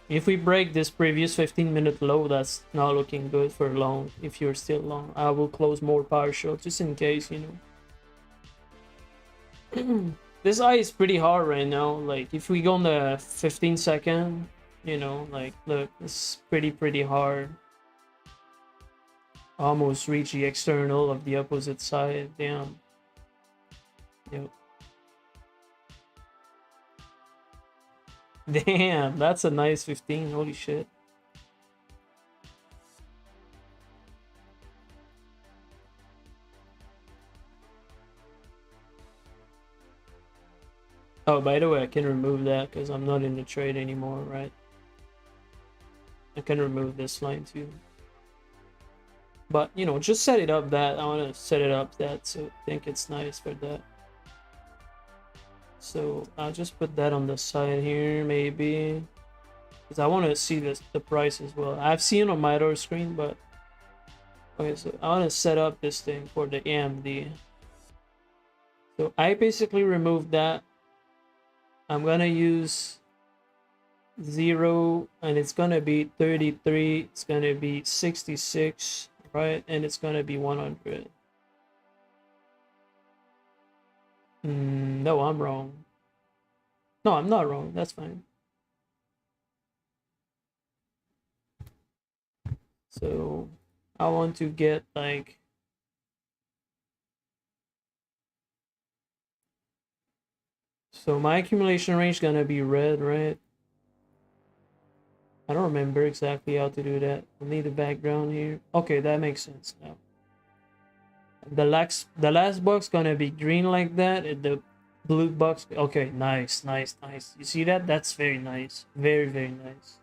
If we break this previous 15-minute low, that's not looking good for long. If you're still long, I will close more partial just in case, you know. This eye is pretty hard right now. Like if we go on the 15-second, you know, like look, it's pretty hard. Almost reach the external of the opposite side. Damn. Yep. Damn, that's a nice 15. Holy shit. Oh, by the way, I can remove that because I'm not in the trade anymore, right? I can remove this line too. But, you know, just set it up that. I want to set it up that, so I think it's nice for that. So I'll just put that on the side here, maybe. Because I want to see the price as well. I've seen on my other screen, but... Okay, so I want to set up this thing for the AMD. So I basically removed that. I'm gonna use 0 and it's gonna be 33, it's gonna be 66, right? And it's gonna be 100. No, I'm wrong. No, I'm not wrong. That's fine. So I want to get like... So my accumulation range is gonna be red, right? I don't remember exactly how to do that. I need a background here. Okay, that makes sense now. The last box gonna be green like that. And the blue box. Okay, nice, nice, nice. You see that? That's very nice. Very, very nice.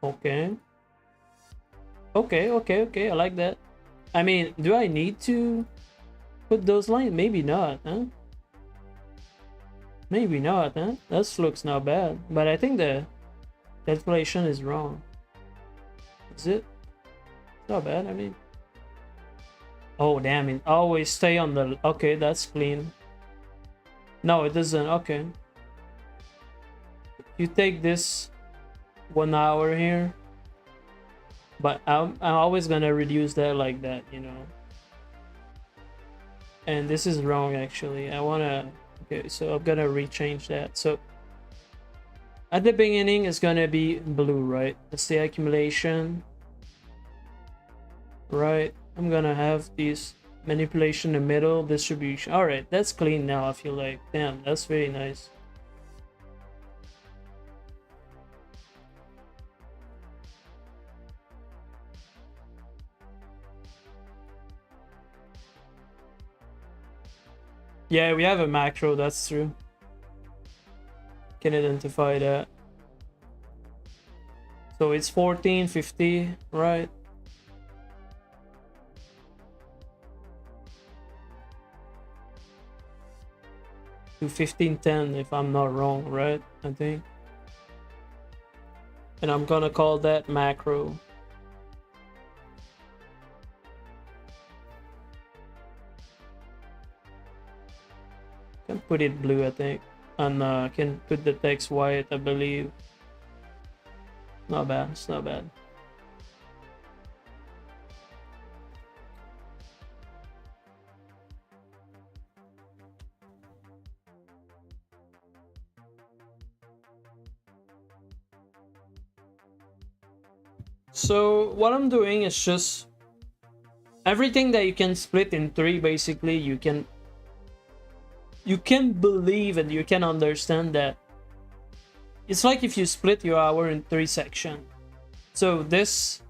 Okay. Okay, okay, okay. I like that. I mean, do I need to put those lines? Maybe not, huh? Maybe not, huh? That looks not bad. But I think the calculation is wrong. Is it? It's not bad, I mean. Oh, damn it. Always stay on the... Okay, that's clean. No, it doesn't. Okay. You take this 1 hour here. But I'm always gonna reduce that like that, you know. And this is wrong, actually. I wanna... Okay, so I'm gonna rechange that. So at the beginning, it's gonna be blue, right? That's the accumulation. Right. I'm gonna have these manipulation in the middle, distribution. All right, that's clean now. I feel like, damn, that's very nice. Yeah, we have a macro, that's true. Can identify that. So it's 1450, right? To 1510 if I'm not wrong, right? I think. And I'm gonna call that macro. Can put it blue, I think. And can put the text white, I believe. Not bad, it's not bad. So what I'm doing is just everything that you can split in 3, basically you can believe and you can understand that it's like if you split your hour in 3 sections. So this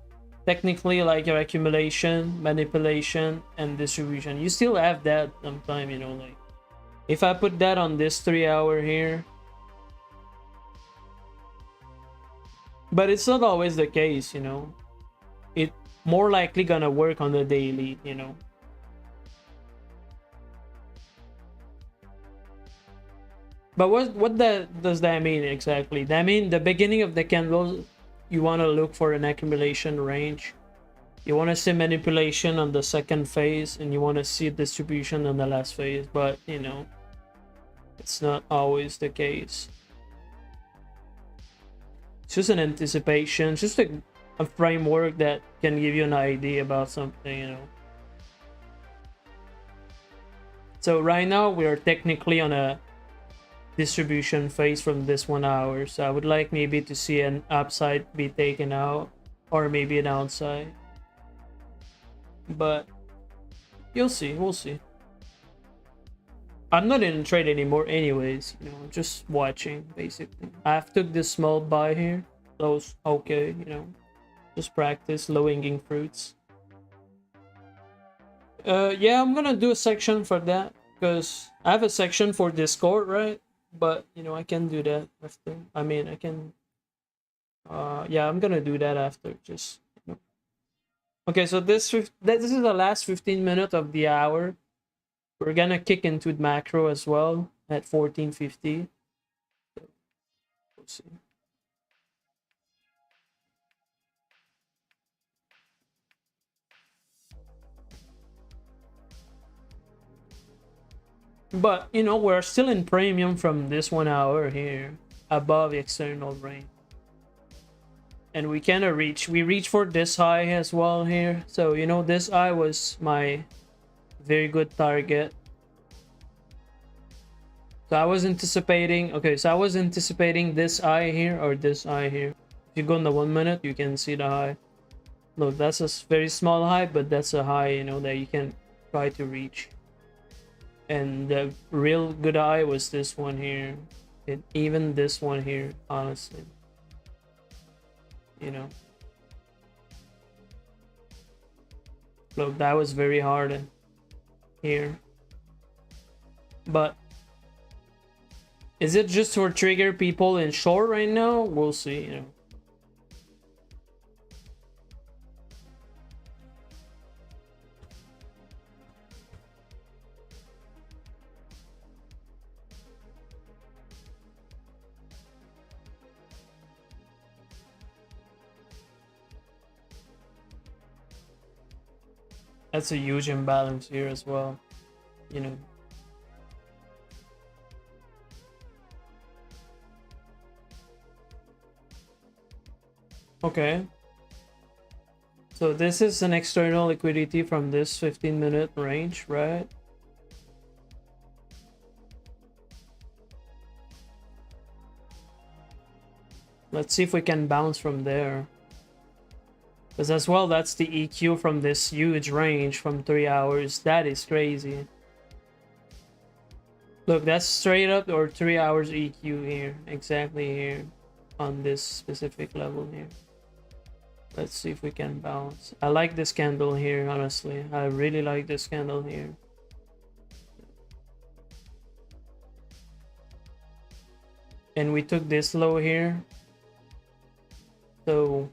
technically like your accumulation, manipulation, and distribution. You still have that sometime, you know, like if I put that on this 3 hour here. But it's not always the case, you know. It more likely gonna work on the daily, you know. But what does that mean exactly? That mean the beginning of the candle, you want to look for an accumulation range. You want to see manipulation on the second phase, and you want to see distribution on the last phase. But, you know, it's not always the case. It's just an anticipation, just a framework that can give you an idea about something, you know. So right now we are technically on a distribution phase from this 1 hour. So I would like maybe to see an upside be taken out, or maybe a downside. But you'll see, we'll see. I'm not in trade anymore anyways, you know, I'm just watching basically. I've took this small buy here. Those okay, you know. Just practice low hanging fruits. Yeah, I'm gonna do a section for that because I have a section for Discord, right? But you know, I can do that after. I mean, I can. Yeah, I'm gonna do that after. Just you know. Okay, so this is the last 15 minutes of the hour. We're gonna kick into macro as well at 14:50. We'll see. But you know, we're still in premium from this 1 hour here above external range. And we kind of we reach for this high as well here. So you know, this high was my very good target. So I was anticipating, okay, so I was anticipating this high here or this high here. If you go in the 1 minute, you can see the high. Look, that's a very small high, but that's a high, you know, that you can try to reach. And the real good high was this one here. And even this one here, honestly. You know. Look, that was very hard here. But is it just for trigger people in short right now? We'll see, you know. That's a huge imbalance here as well, you know. Okay. So this is an external liquidity from this 15-minute range, right? Let's see if we can bounce from there. Because as well, that's the EQ from this huge range from 3 hours. That is crazy. Look, that's straight up or 3 hours EQ here. Exactly here. On this specific level here. Let's see if we can bounce. I like this candle here, honestly. I really like this candle here. And we took this low here. So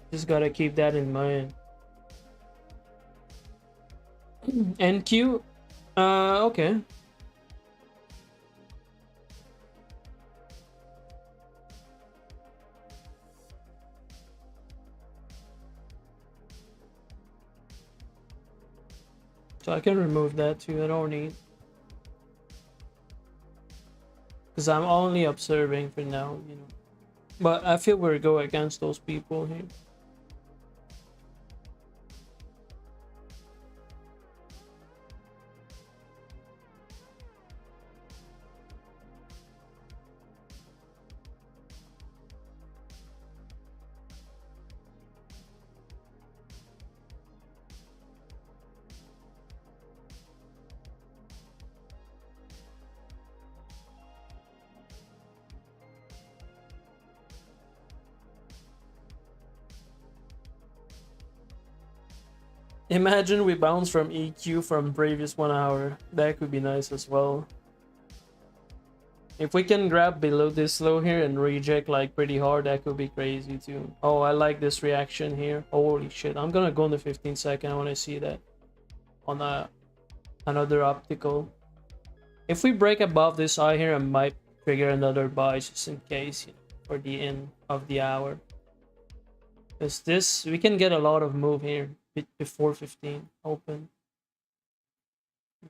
just gotta keep that in mind. NQ, okay. So I can remove that too. I don't need, because I'm only observing for now, you know. But I feel we're go against those people here. Imagine we bounce from EQ from previous 1 hour. That could be nice as well. If we can grab below this low here and reject like pretty hard, that could be crazy too. Oh, I like this reaction here. Holy shit. I'm gonna go in the 15-second. I want to see that on another optical. If we break above this high here, I might trigger another buy just in case, you know, for the end of the hour. Because this, we can get a lot of move here before 15 open.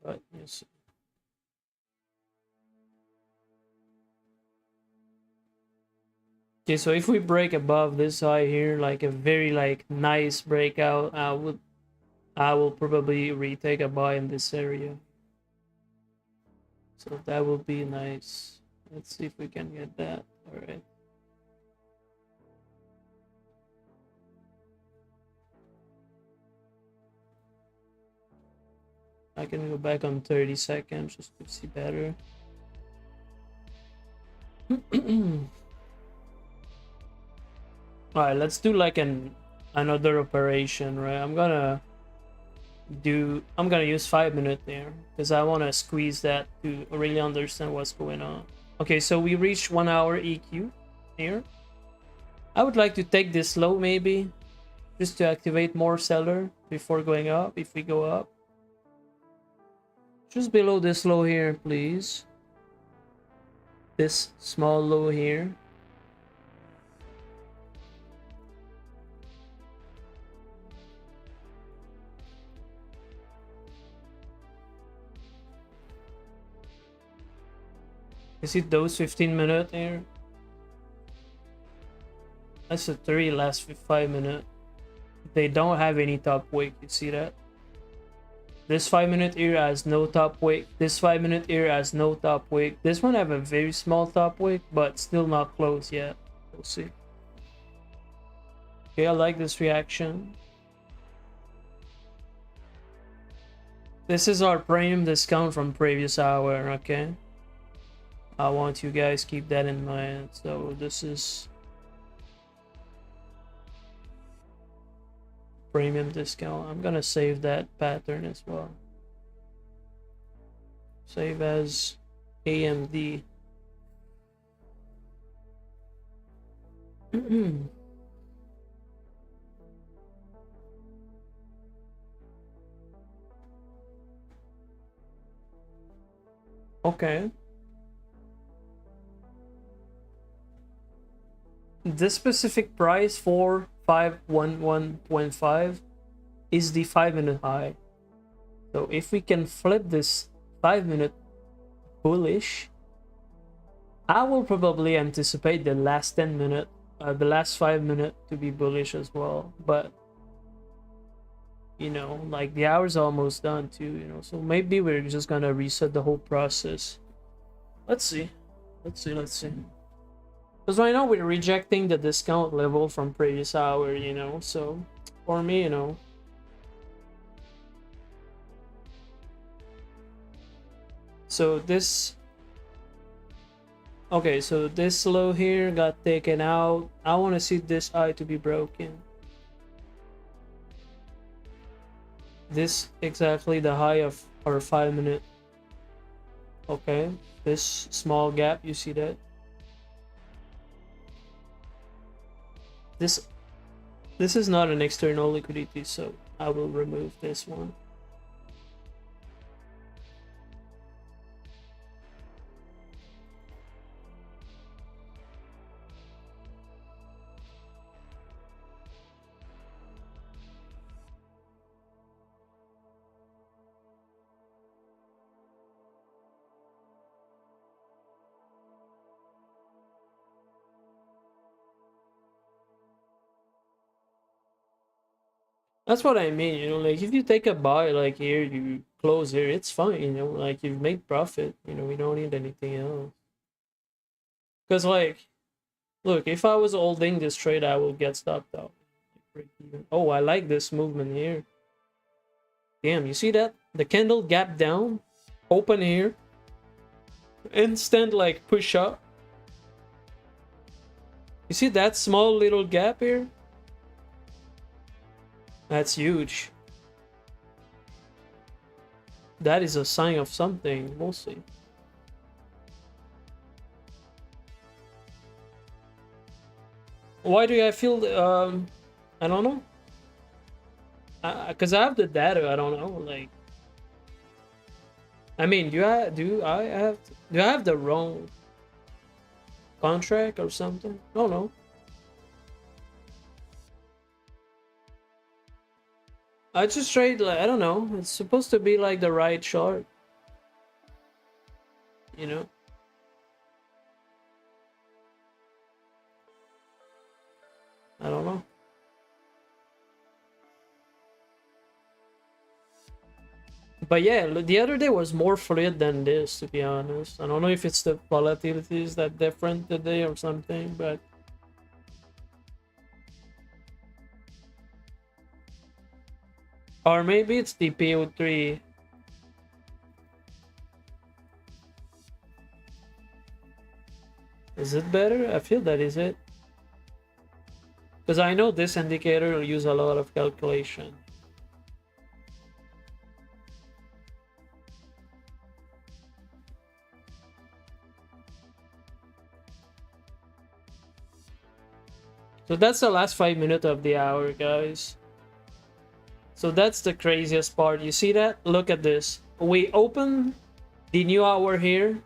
But yes. Okay, so if we break above this high here, like a very like nice breakout, I will probably retake a buy in this area. So that will be nice. Let's see if we can get that. All right. I can go back on 30 seconds just to see better. All right, let's do like another operation, right? I'm gonna use 5 minutes there because I want to squeeze that to really understand what's going on. Okay, so we reached 1 hour EQ here. I would like to take this low maybe just to activate more seller before going up. If we go up, just below this low here, please. This small low here. You see those 15-minute here? That's a 3 last 5 minutes. They don't have any top wick, you see that? This 5-minute here has no top wick. This 5-minute here has no top wick. This one have a very small top wick, but still not close yet. We'll see. Okay, I like this reaction. This is our premium discount from previous hour, okay? I want you guys keep that in mind. So this is premium discount. I'm gonna save that pattern as well. Save as AMD. Okay. This specific price 4511.5 is the 5-minute high. So if we can flip this 5-minute bullish, I will probably anticipate the last 10 minute, the last 5 minute to be bullish as well. But you know, like the hour's almost done too, you know, so maybe we're just gonna reset the whole process. Let's see. Let's see. Because right now we're rejecting the discount level from previous hour, you know, so for me, you know. So this... Okay, so this low here got taken out. I want to see this high to be broken. This exactly the high of our 5-minute. Okay, this small gap, you see that? This is not an external liquidity, so I will remove this one. That's what I mean, you know, like if you take a buy like here, you close here, it's fine, you know, like you've made profit, you know, we don't need anything else. Because like, look, if I was holding this trade, I will get stopped out. Oh, I like this movement here. Damn, you see that? The candle gap down, open here, instant like push up. You see that small little gap here? That's huge. That is a sign of something. We'll see. Why do I feel? I don't know. Cause I have the data. I don't know. Like, I mean, do I have the wrong contract or something? No, no. I just trade like I don't know. It's supposed to be like the right chart, you know. I don't know. But yeah, the other day was more fluid than this, to be honest. I don't know if it's the volatility is that different today or something, but or maybe it's the PO3. Is it better? I feel that is it. Because I know this indicator will use a lot of calculation. So that's the last 5 minutes of the hour, guys. So that's the craziest part. You see that? Look at this. We open the new hour here,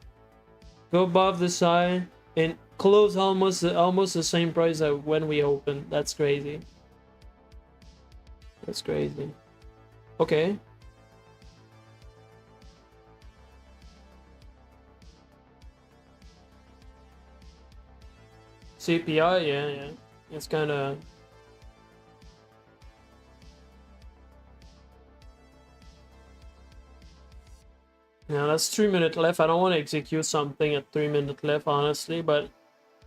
go above the side, and close almost the same price as when we opened. That's crazy. That's crazy. Okay. CPI, yeah. It's kind of... Now that's 3 minutes left. I don't want to execute something at 3 minutes left, honestly, but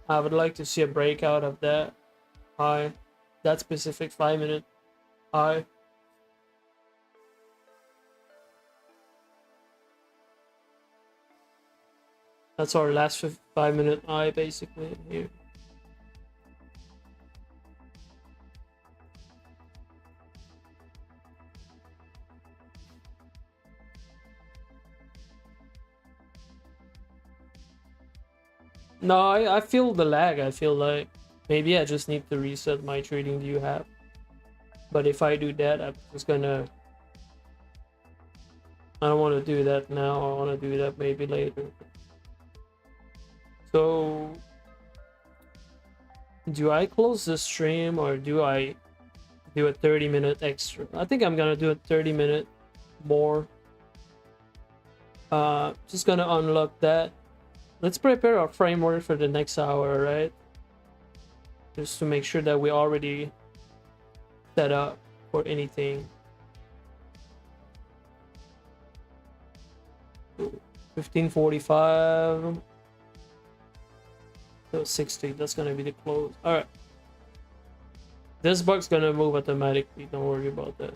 I would like to see a breakout of that high, that specific 5 minute high. That's our last 5 minute high, basically here. No, I feel the lag. I feel like maybe I just need to reset my trading view app. But if I do that, I'm just gonna... I don't want to do that now. I want to do that maybe later. So, do I close the stream or do I do a 30-minute extra? I think I'm gonna do a 30-minute more. Just gonna unlock that. Let's prepare our framework for the next hour, right? Just to make sure that we already set up for anything. 15:45. So 60. That's gonna be the close. All right. This bug's gonna move automatically. Don't worry about that.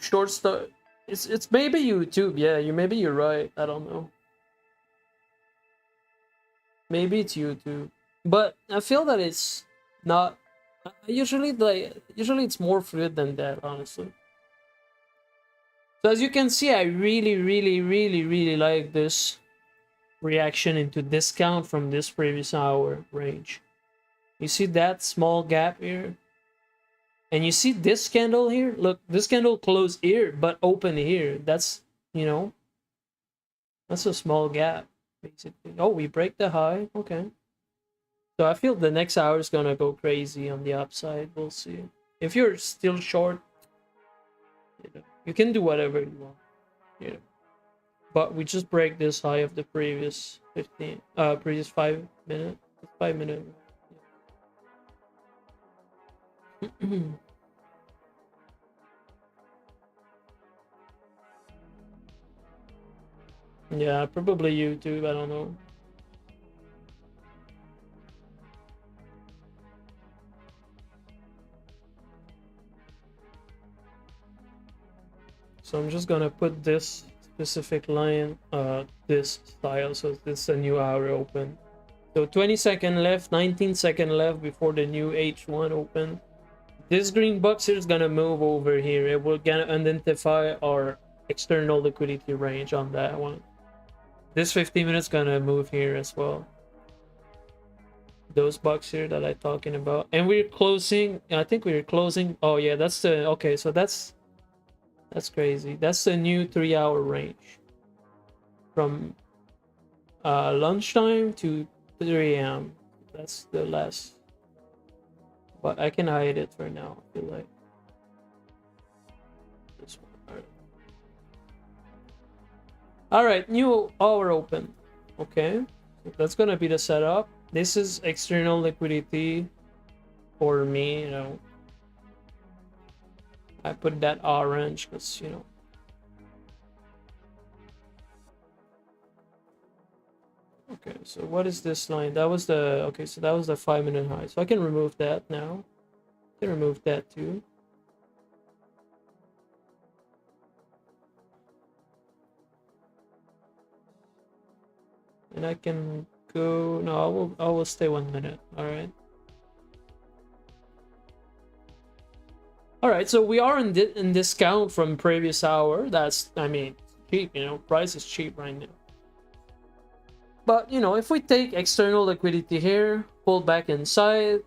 Short start. It's maybe YouTube. Yeah, maybe you're right. I don't know. Maybe it's YouTube, but I feel that it's not. Usually it's more fluid than that, honestly. So as you can see, I really like this reaction into discount from this previous hour range. You see that small gap here? And you see this candle here? Look, this candle closed here, but open here. That's, that's a small gap, basically. Oh, we break the high. Okay. So I feel the next hour is gonna go crazy on the upside. We'll see. If you're still short, you can do whatever you want. But we just break this high of the previous 5 minute. 5 minute. Yeah, probably YouTube. I don't know. So I'm just gonna put this specific line, this style. So this is a new hour open. So 20-second left, 19-second left before the new H1 open. This green box here is gonna move over here. It will gonna identify our external liquidity range on that one. This 15 minutes gonna move here as well. Those bucks here that I'm talking about, and we're closing. I think we're closing. Oh yeah, that's the okay. So that's crazy. That's the new 3-hour range from lunchtime to 3 a.m. That's the last. But I can hide it for now. I feel like this one. All right, new hour open. Okay, so that's gonna be the setup. This is external liquidity for me. I put that orange because Okay, so what is this line? That was the... Okay, so that was the 5 minute high. So I can remove that now. I can remove that too. and I can go. No, I will stay 1 minute. All right. All right, so we are in discount from previous hour. That's, I mean, cheap, you know, price is cheap right now. But, you know, if we take external liquidity here, pull back inside,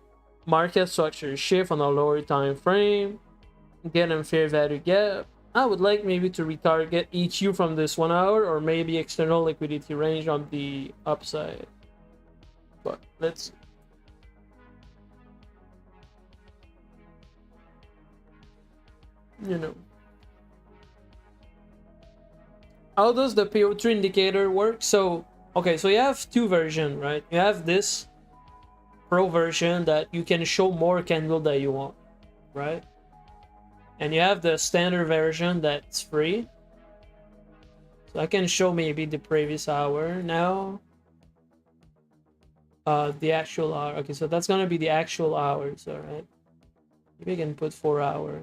market structure shift on a lower time frame, get in fair value gap, I would like maybe to retarget EQ from this 1 hour, or maybe external liquidity range on the upside. But let's, you know, how does the PO3 indicator work? So, okay, so you have two versions, right? You have this pro version that you can show more candle that you want, right? And you have the standard version that's free. So I can show maybe the previous hour now. The actual hour. Okay, so that's gonna be the actual hours, all right? Maybe I can put 4 hour.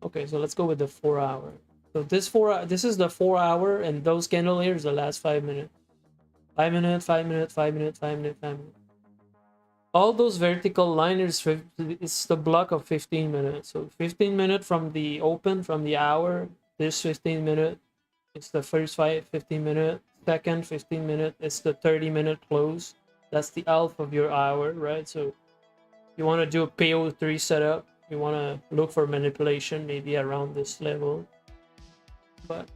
Okay, so let's go with the 4 hour. So this is the 4 hour, and those candle here is the last 5 minutes. 5 minutes, 5 minutes, 5 minutes, 5 minutes, 5 minutes. All those vertical lines, it's the block of 15 minutes. So 15 minutes from the open, from the hour, this 15 minute, it's the first 15 minute, second 15 minute, it's the 30-minute close. That's the half of your hour, right? So you want to do a PO3 setup, you want to look for manipulation maybe around this level. But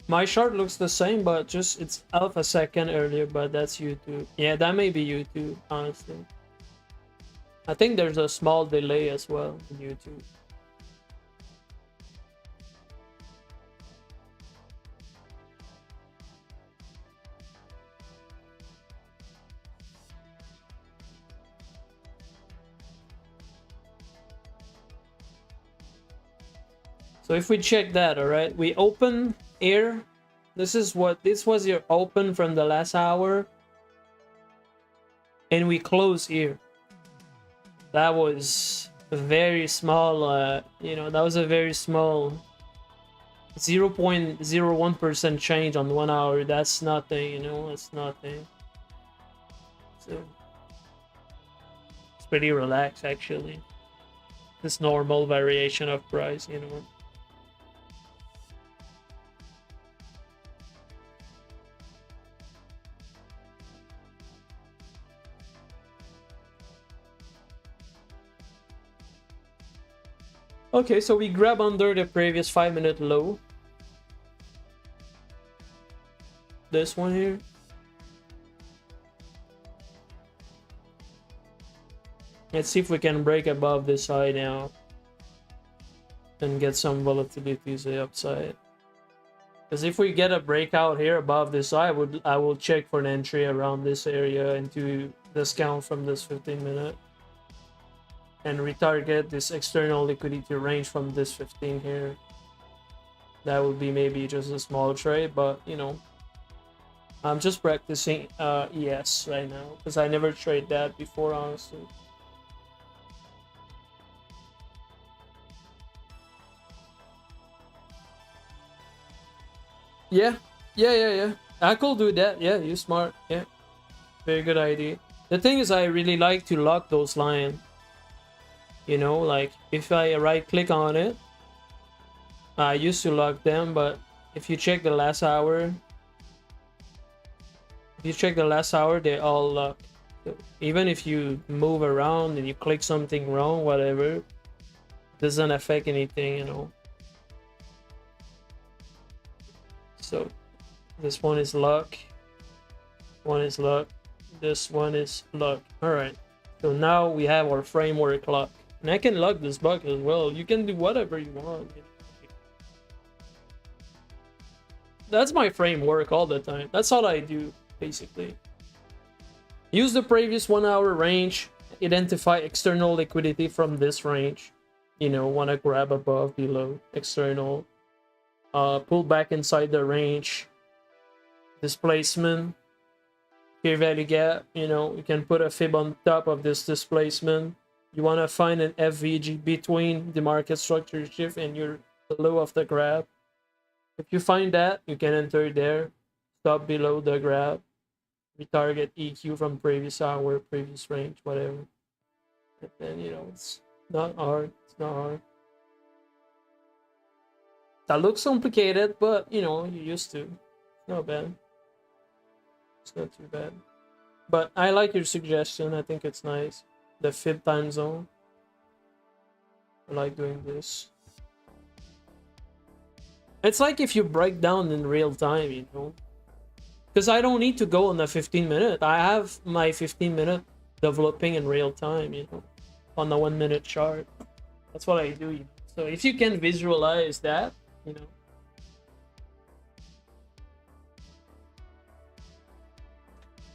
my chart looks the same, but just it's half a second earlier, but that's YouTube. Yeah, that may be YouTube, honestly. I think there's a small delay as well in YouTube. So if we check that, all right, we open here. This was your open from the last hour, and we close here. That was a very small, you know, that was a very small 0.01% change on 1 hour. That's nothing, you know, it's nothing. So it's pretty relaxed, actually. This normal variation of price, you know. Okay, so we grab under the previous 5-minute low. This one here. Let's see if we can break above this high now and get some volatility to the upside. Because if we get a breakout here above this high, I will check for an entry around this area into discount from this 15-minute. And retarget this external liquidity range from this 15 here. That would be maybe just a small trade, but you know, I'm just practicing ES right now because I never trade that before, honestly. Yeah, I could do that. Yeah, you smart. Yeah, very good idea. The thing is, I really like to lock those lines. You know, like if I right click on it, I used to lock them, but if you check the last hour, they're all locked. So even if you move around and you click something wrong, whatever, doesn't affect anything, you know. So this one is locked, one is locked, this one is locked. All right, so now we have our framework locked. And I can lock this bucket as well. You can do whatever you want. That's my framework all the time. That's all I do, basically. Use the previous 1 hour range. Identify external liquidity from this range. You know, want to grab above, below, external. Pull back inside the range. Displacement. Fair value gap. You know, you can put a fib on top of this displacement. You want to find an FVG between the market structure shift and your low of the grab. If you find that, you can enter there, stop below the grab, retarget EQ from previous hour, previous range, whatever. And then, you know, it's not hard. It's not hard. That looks complicated, but, you know, you're used to. It's not bad. It's not too bad. But I like your suggestion. I think it's nice. The fib time zone. I like doing this. It's like if you break down in real time, you know. Because I don't need to go on the 15-minute. I have my 15-minute developing in real time, you know, on the 1-minute chart. That's what I do, you know. So if you can visualize that, you know.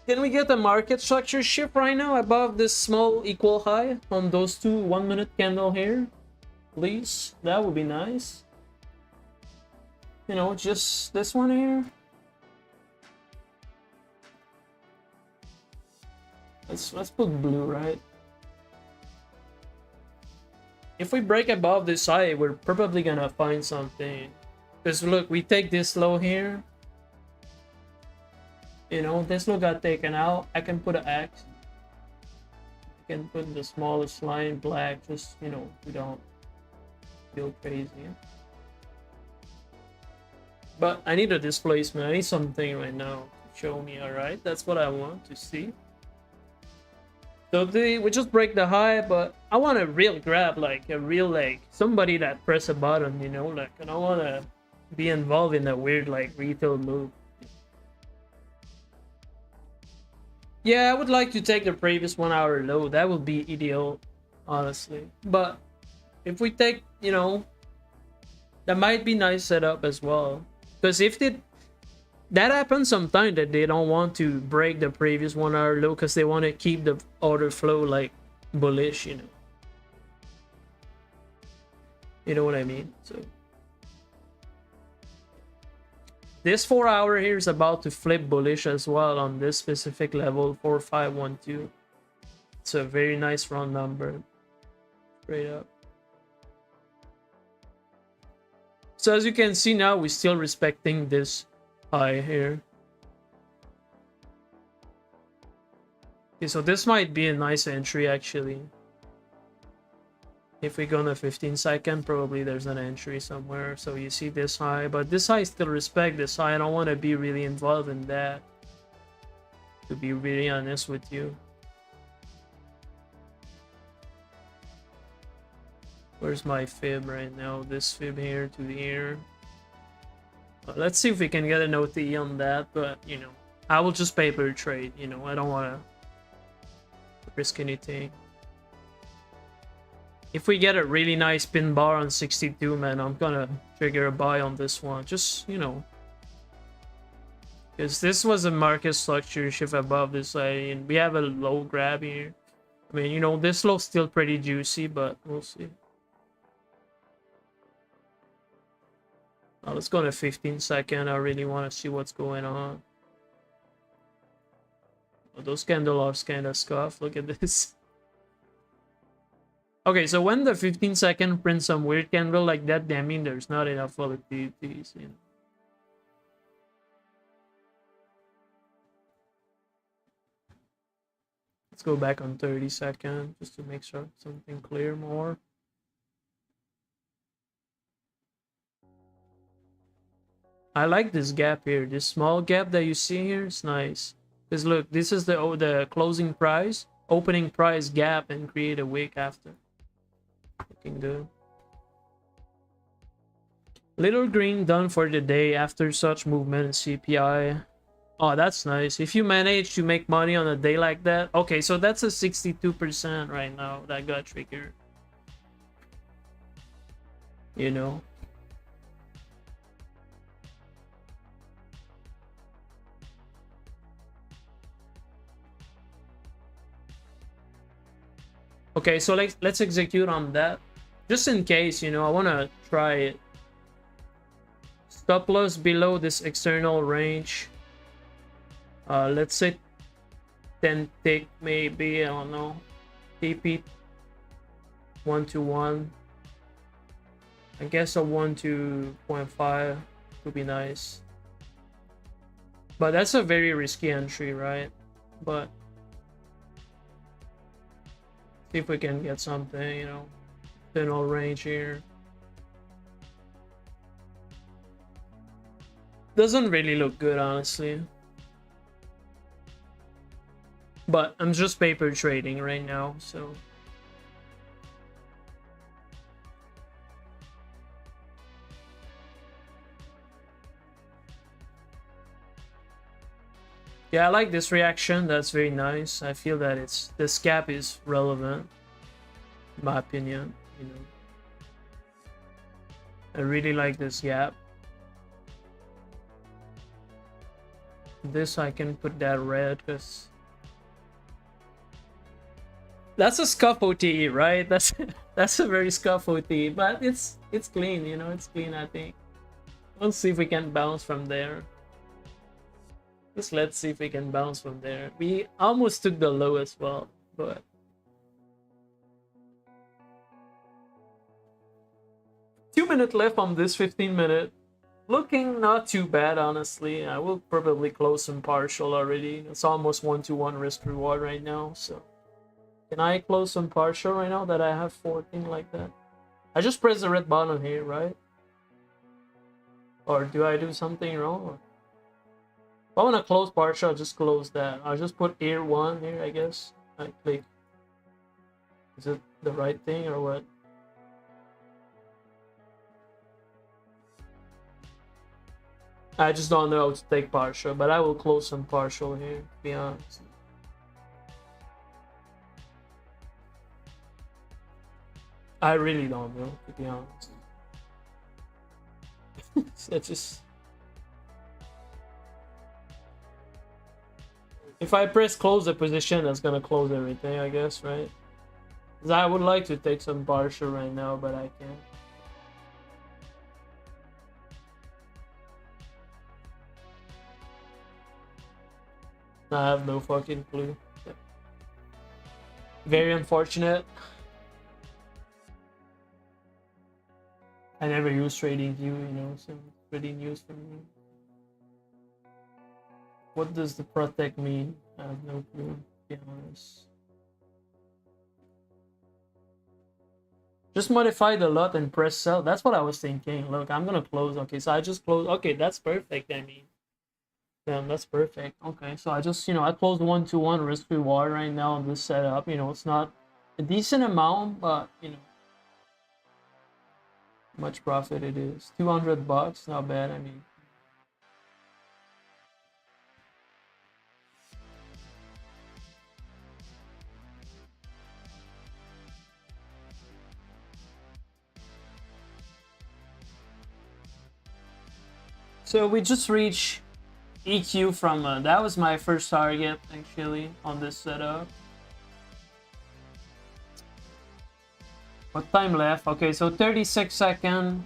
Can we get a market structure shift right now above this small equal high on those two 1-minute candle here? Please, that would be nice. You know, just this one here. Let's put blue, right? If we break above this high, we're probably gonna find something. Because look, we take this low here. You know, this low got taken out. I can put an X. I can put the smallest line black, just, you know, we don't feel crazy. But I need a displacement. I need something right now to show me, alright? That's what I want to see. So we just break the high, but I want a real grab, like a real, like somebody that press a button, you know, like I don't want to be involved in a weird like retail move. Yeah, I would like to take the previous 1 hour low. That would be ideal, honestly. But if we take, you know, that might be nice setup as well. Because if that happens sometimes that they don't want to break the previous 1 hour low because they want to keep the order flow like bullish, you know. You know what I mean? So this 4 hour here is about to flip bullish as well on this specific level 4512. It's a very nice round number. Straight up. So as you can see now, we're still respecting this high here. Okay, so this might be a nice entry actually. If we go on a 15-second, probably there's an entry somewhere. So you see this high, but this high still respect this high. I don't want to be really involved in that, to be really honest with you. Where's my fib right now? This fib here to here. Let's see if we can get an OTE on that, but you know, I will just paper trade, you know, I don't want to risk anything. If we get a really nice pin bar on 62, man, I'm gonna trigger a buy on this one, just, you know, because this was a market structure shift above this side, and we have a low grab here. I mean, you know, this low's still pretty juicy, but we'll see. Let's go to 15-second. I really want to see what's going on. Oh, those candles kind of scuff. Look at this. Okay, so when the 15-second prints some weird candle like that, that means there's not enough volatilities, you know. Let's go back on 30-second just to make sure something clear more. I like this gap here. This small gap that you see here is nice. Because look, this is the closing price, opening price gap, and create a wick after. Looking good. Little green done for the day after such movement in CPI. Oh, that's nice. If you manage to make money on a day like that. Okay, so that's a 62% right now that got triggered. You know. Okay, so let's execute on that. Just in case, you know, I want to try it. Stop loss below this external range. Let's say 10 tick maybe, I don't know. TP 1 to 1. I guess a 1 to 0.5 would be nice. But that's a very risky entry, right? But see if we can get something, you know, general range here. Doesn't really look good, honestly. But I'm just paper trading right now, so. Yeah, I like this reaction. That's very nice. I feel that this gap is relevant, in my opinion. You know, I really like this gap. This I can put that red because that's a scuff OTE, right? That's a very scuff OTE, but it's clean. You know, it's clean. I think. Let's see if we can bounce from there. Just let's see if we can bounce from there. We almost took the low as well, but 2 minutes left on this 15-minute. Looking not too bad, honestly. I will probably close some partial already. It's almost 1-to-1 risk reward right now. So can I close some partial right now that I have 14 like that? I just press the red button here, right? Or do I do something wrong? If I want to close partial, I'll just close that. I'll just put air 1 here, I guess. I click. Is it the right thing or what? I just don't know how to take partial, but I will close some partial here, to be honest. I really don't know, to be honest. It's just... If I press close the position, that's gonna close everything, I guess, right? Because I would like to take some partial right now, but I can't. I have no fucking clue. Very unfortunate. I never use Trading EUR, you know, so it's pretty news for me. What does the protect mean? I have no clue, to be honest. Just modify the lot and press sell. That's what I was thinking. Look, I'm gonna close. Okay, so I just close. Okay, that's perfect. I mean, damn, that's perfect. Okay, so I just, you know, I closed 1-to-1 risk reward right now on this setup. You know, it's not a decent amount, but you know, much profit it is. 200 bucks, not bad. I mean. So we just reached EQ from, that was my first target actually on this setup. What time left? Okay, so 36 seconds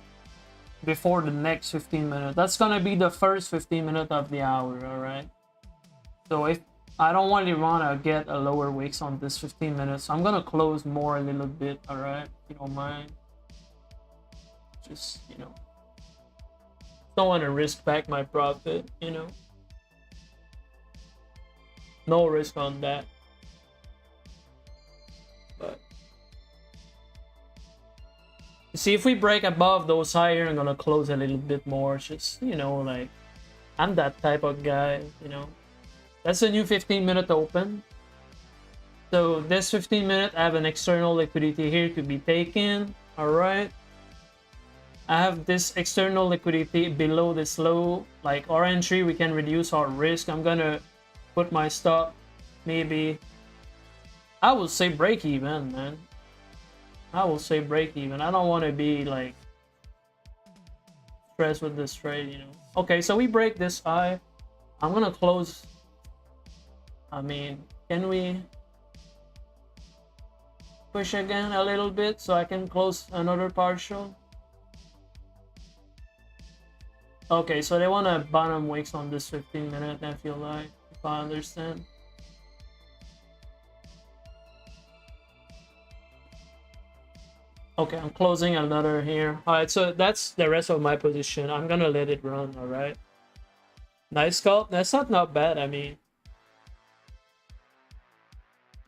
before the next 15 minutes. That's gonna be the first 15 minutes of the hour, alright? So if I don't really wanna get a lower wicks on this 15 minutes, so I'm gonna close more a little bit, alright? If you don't mind. Just, you know. Don't want to risk back my profit, you know. No risk on that. But see, if we break above those higher, I'm gonna close a little bit more. Just, you know, like I'm that type of guy, you know. That's a new 15-minute open. So this 15-minute, I have an external liquidity here to be taken. All right. I have this external liquidity below this low, like our entry, we can reduce our risk. I'm gonna put my stop, maybe, I will say break even, man. I will say break even. I don't want to be like stressed with this trade, you know. Okay, so we break this high. I'm gonna close. I mean, can we push again a little bit so I can close another partial? Okay, so they want to bottom wicks on this 15-minute, I feel like, if I understand. Okay, I'm closing another here. All right, so that's the rest of my position. I'm gonna let it run. All right. Nice scalp. That's not bad. I mean,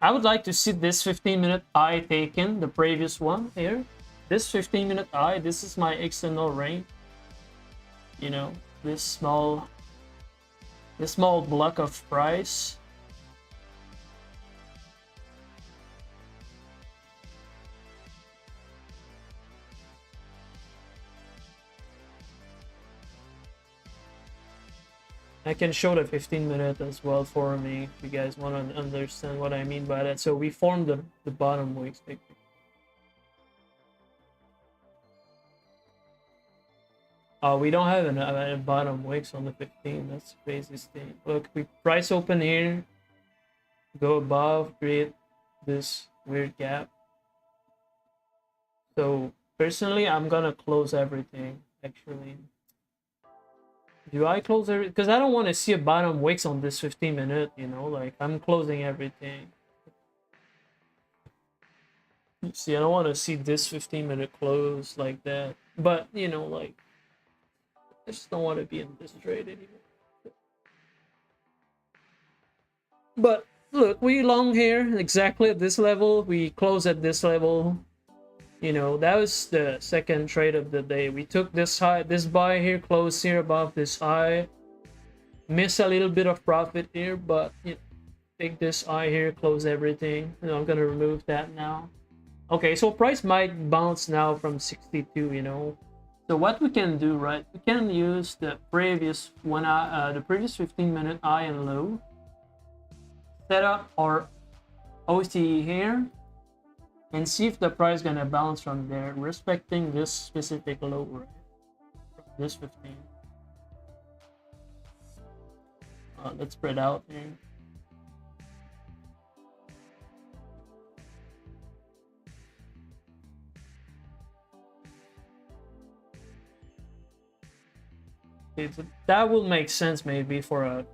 I would like to see this 15-minute eye taken, the previous one here. This 15-minute eye, this is my external range. You know, this small block of price. I can show the 15-minute as well for me if you guys want to understand what I mean by that. So we formed the bottom wicks. We don't have a bottom wicks on the 15. That's the craziest thing. Look, we price open here, go above, create this weird gap. So personally, I'm gonna close everything. Actually, do I close everything? Because I don't want to see a bottom wicks on this 15-minute. You know, like I'm closing everything. See, I don't want to see this 15-minute close like that. But you know, like I just don't want to be in this trade anymore. But look, we long here exactly at this level. We close at this level. You know, that was the second trade of the day. We took this high, this buy here, close here above this high. Miss a little bit of profit here, but you know, take this eye here, close everything. You know, I'm gonna remove that now. Okay, so price might bounce now from 62, you know. So what we can do, right? We can use the previous the previous 15-minute high and low. Set up our OTE here and see if the price gonna bounce from there, respecting this specific low, right? This 15. Let's spread out here. That will make sense maybe for a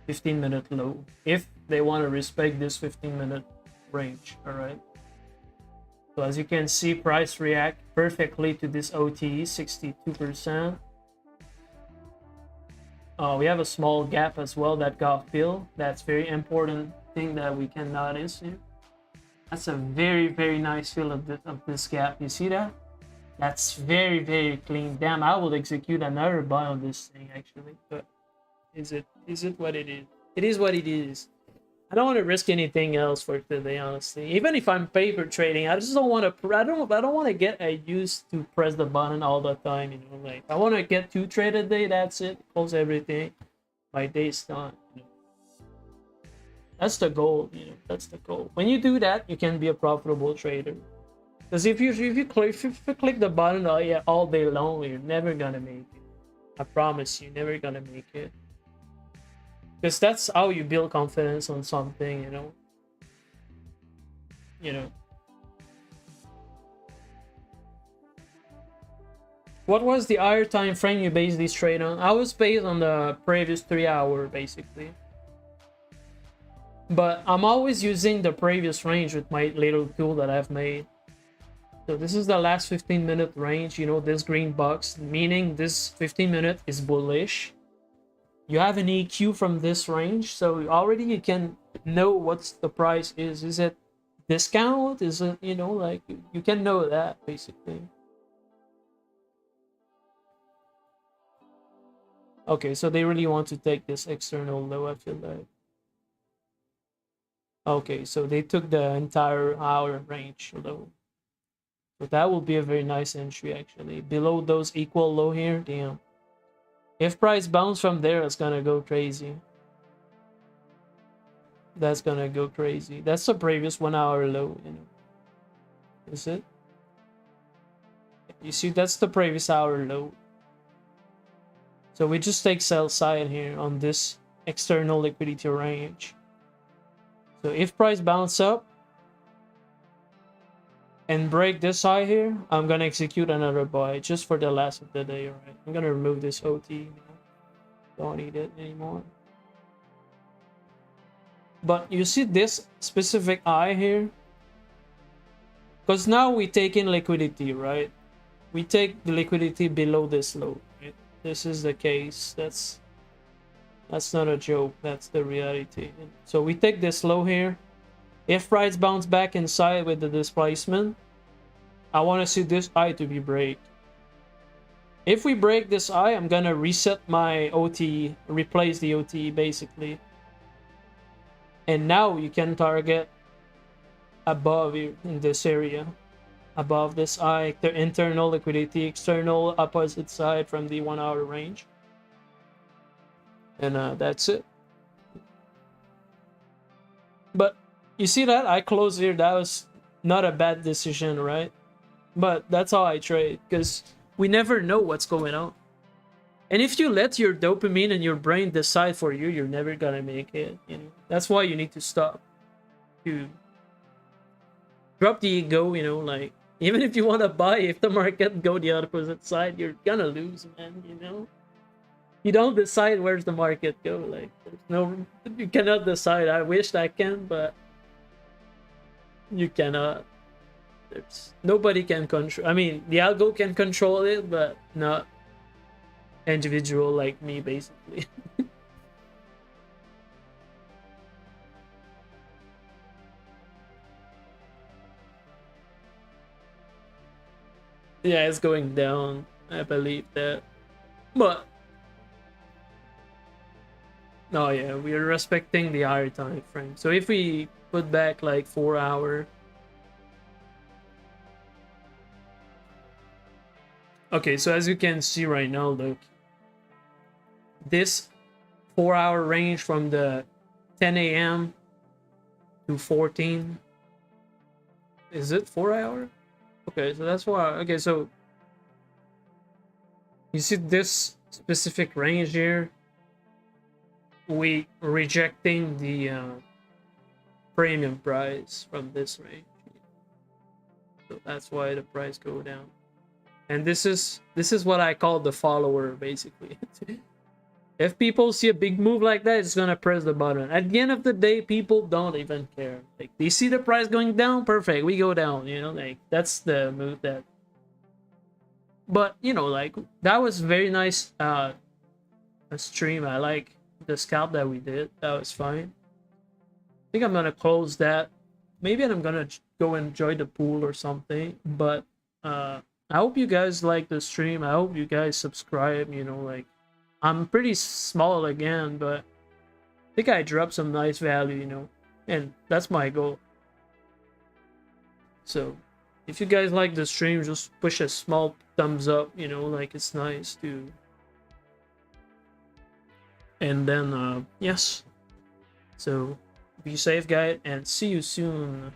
15-minute low if they want to respect this 15-minute range. All right, so as you can see, price react perfectly to this OTE, 62%. We have a small gap as well that got filled. That's very important thing that we can notice here. That's a very nice fill of this gap. You see that? That's very clean. Damn, I will execute another buy on this thing actually. But is it what it is? It is what it is. I don't want to risk anything else for today, honestly. Even if I'm paper trading, I just don't want to. I don't want to get used to press the button all the time. You know, like I want to get 2 trade a day. That's it. Close everything. My day's done. You know. That's the goal. You know, that's the goal. When you do that, you can be a profitable trader. Because if you click the button all day long, you're never gonna make it. I promise you, never gonna make it. Because that's how you build confidence on something, you know. You know. What was the higher time frame you based this trade on? I was based on the previous 3-hour, basically. But I'm always using the previous range with my little tool that I've made. So this is the last 15-minute range, you know, this green box, meaning this 15-minute is bullish. You have an EQ from this range, so already you can know what's the price is. Is it discount? Is it, you know, like you can know that basically. Okay, so they really want to take this external low, I feel like. Okay, so they took the entire hour range low. So that will be a very nice entry actually. Below those equal low here, damn. If price bounce from there, it's gonna go crazy. That's gonna go crazy. That's the previous 1-hour low, you know. Is it? You see, that's the previous hour low. So we just take sell side here on this external liquidity range. So if price bounce up and break this high here, I'm gonna execute another buy just for the last of the day. All right, I'm gonna remove this OT. Don't need it anymore. But you see this specific eye here, Because now we take in liquidity, right? We take the liquidity below this low, right? This is the case. That's not a joke. That's the reality. So we take this low here. If price bounce back inside with the displacement, I want to see this high to be break. If we break this high, I'm gonna reset my OTE, replace the OTE basically. And now you can target above here in this area. Above this high, the internal liquidity, external opposite side from the 1 hour range. And that's it. But you see that I closed here. That was not a bad decision, right? But that's how I trade, because we never know what's going on. And if you let your dopamine and your brain decide for you, you're never gonna make it. You know, that's why you need to stop. To drop the ego. You know, like even if you want to buy, if the market go the opposite side, you're gonna lose, man. You know, you don't decide where's the market go. Like there's no, you cannot decide. I wish I can, but you cannot. There's nobody can control. I mean, the algo can control it, but not individual like me, basically. Yeah, it's going down. I believe that, but no, yeah, we are respecting the higher time frame. So if we put back like 4 hour. Okay, so as you can see right now, look, this 4 hour range from the 10 a.m. to 14. Is it 4 hour? Okay, so that's why. Okay, so you see this specific range here. We rejecting the premium price from this range, so that's why the price go down. And this is what I call the follower, basically. If people see a big move like that, it's gonna press the button. At the end of the day, people don't even care. Like they see the price going down, perfect, we go down. You know, like that's the move that. But you know, like that was very nice. A stream. I like the scalp that we did. That was fine. I think I'm gonna close that. Maybe I'm gonna go enjoy the pool or something. But I hope you guys like the stream. I hope you guys subscribe. You know, like. I'm pretty small again, but I think I dropped some nice value, you know, and that's my goal. So, if you guys like the stream, just push a small thumbs up, you know, like it's nice to. And then, yes. So, be safe, guys, and see you soon.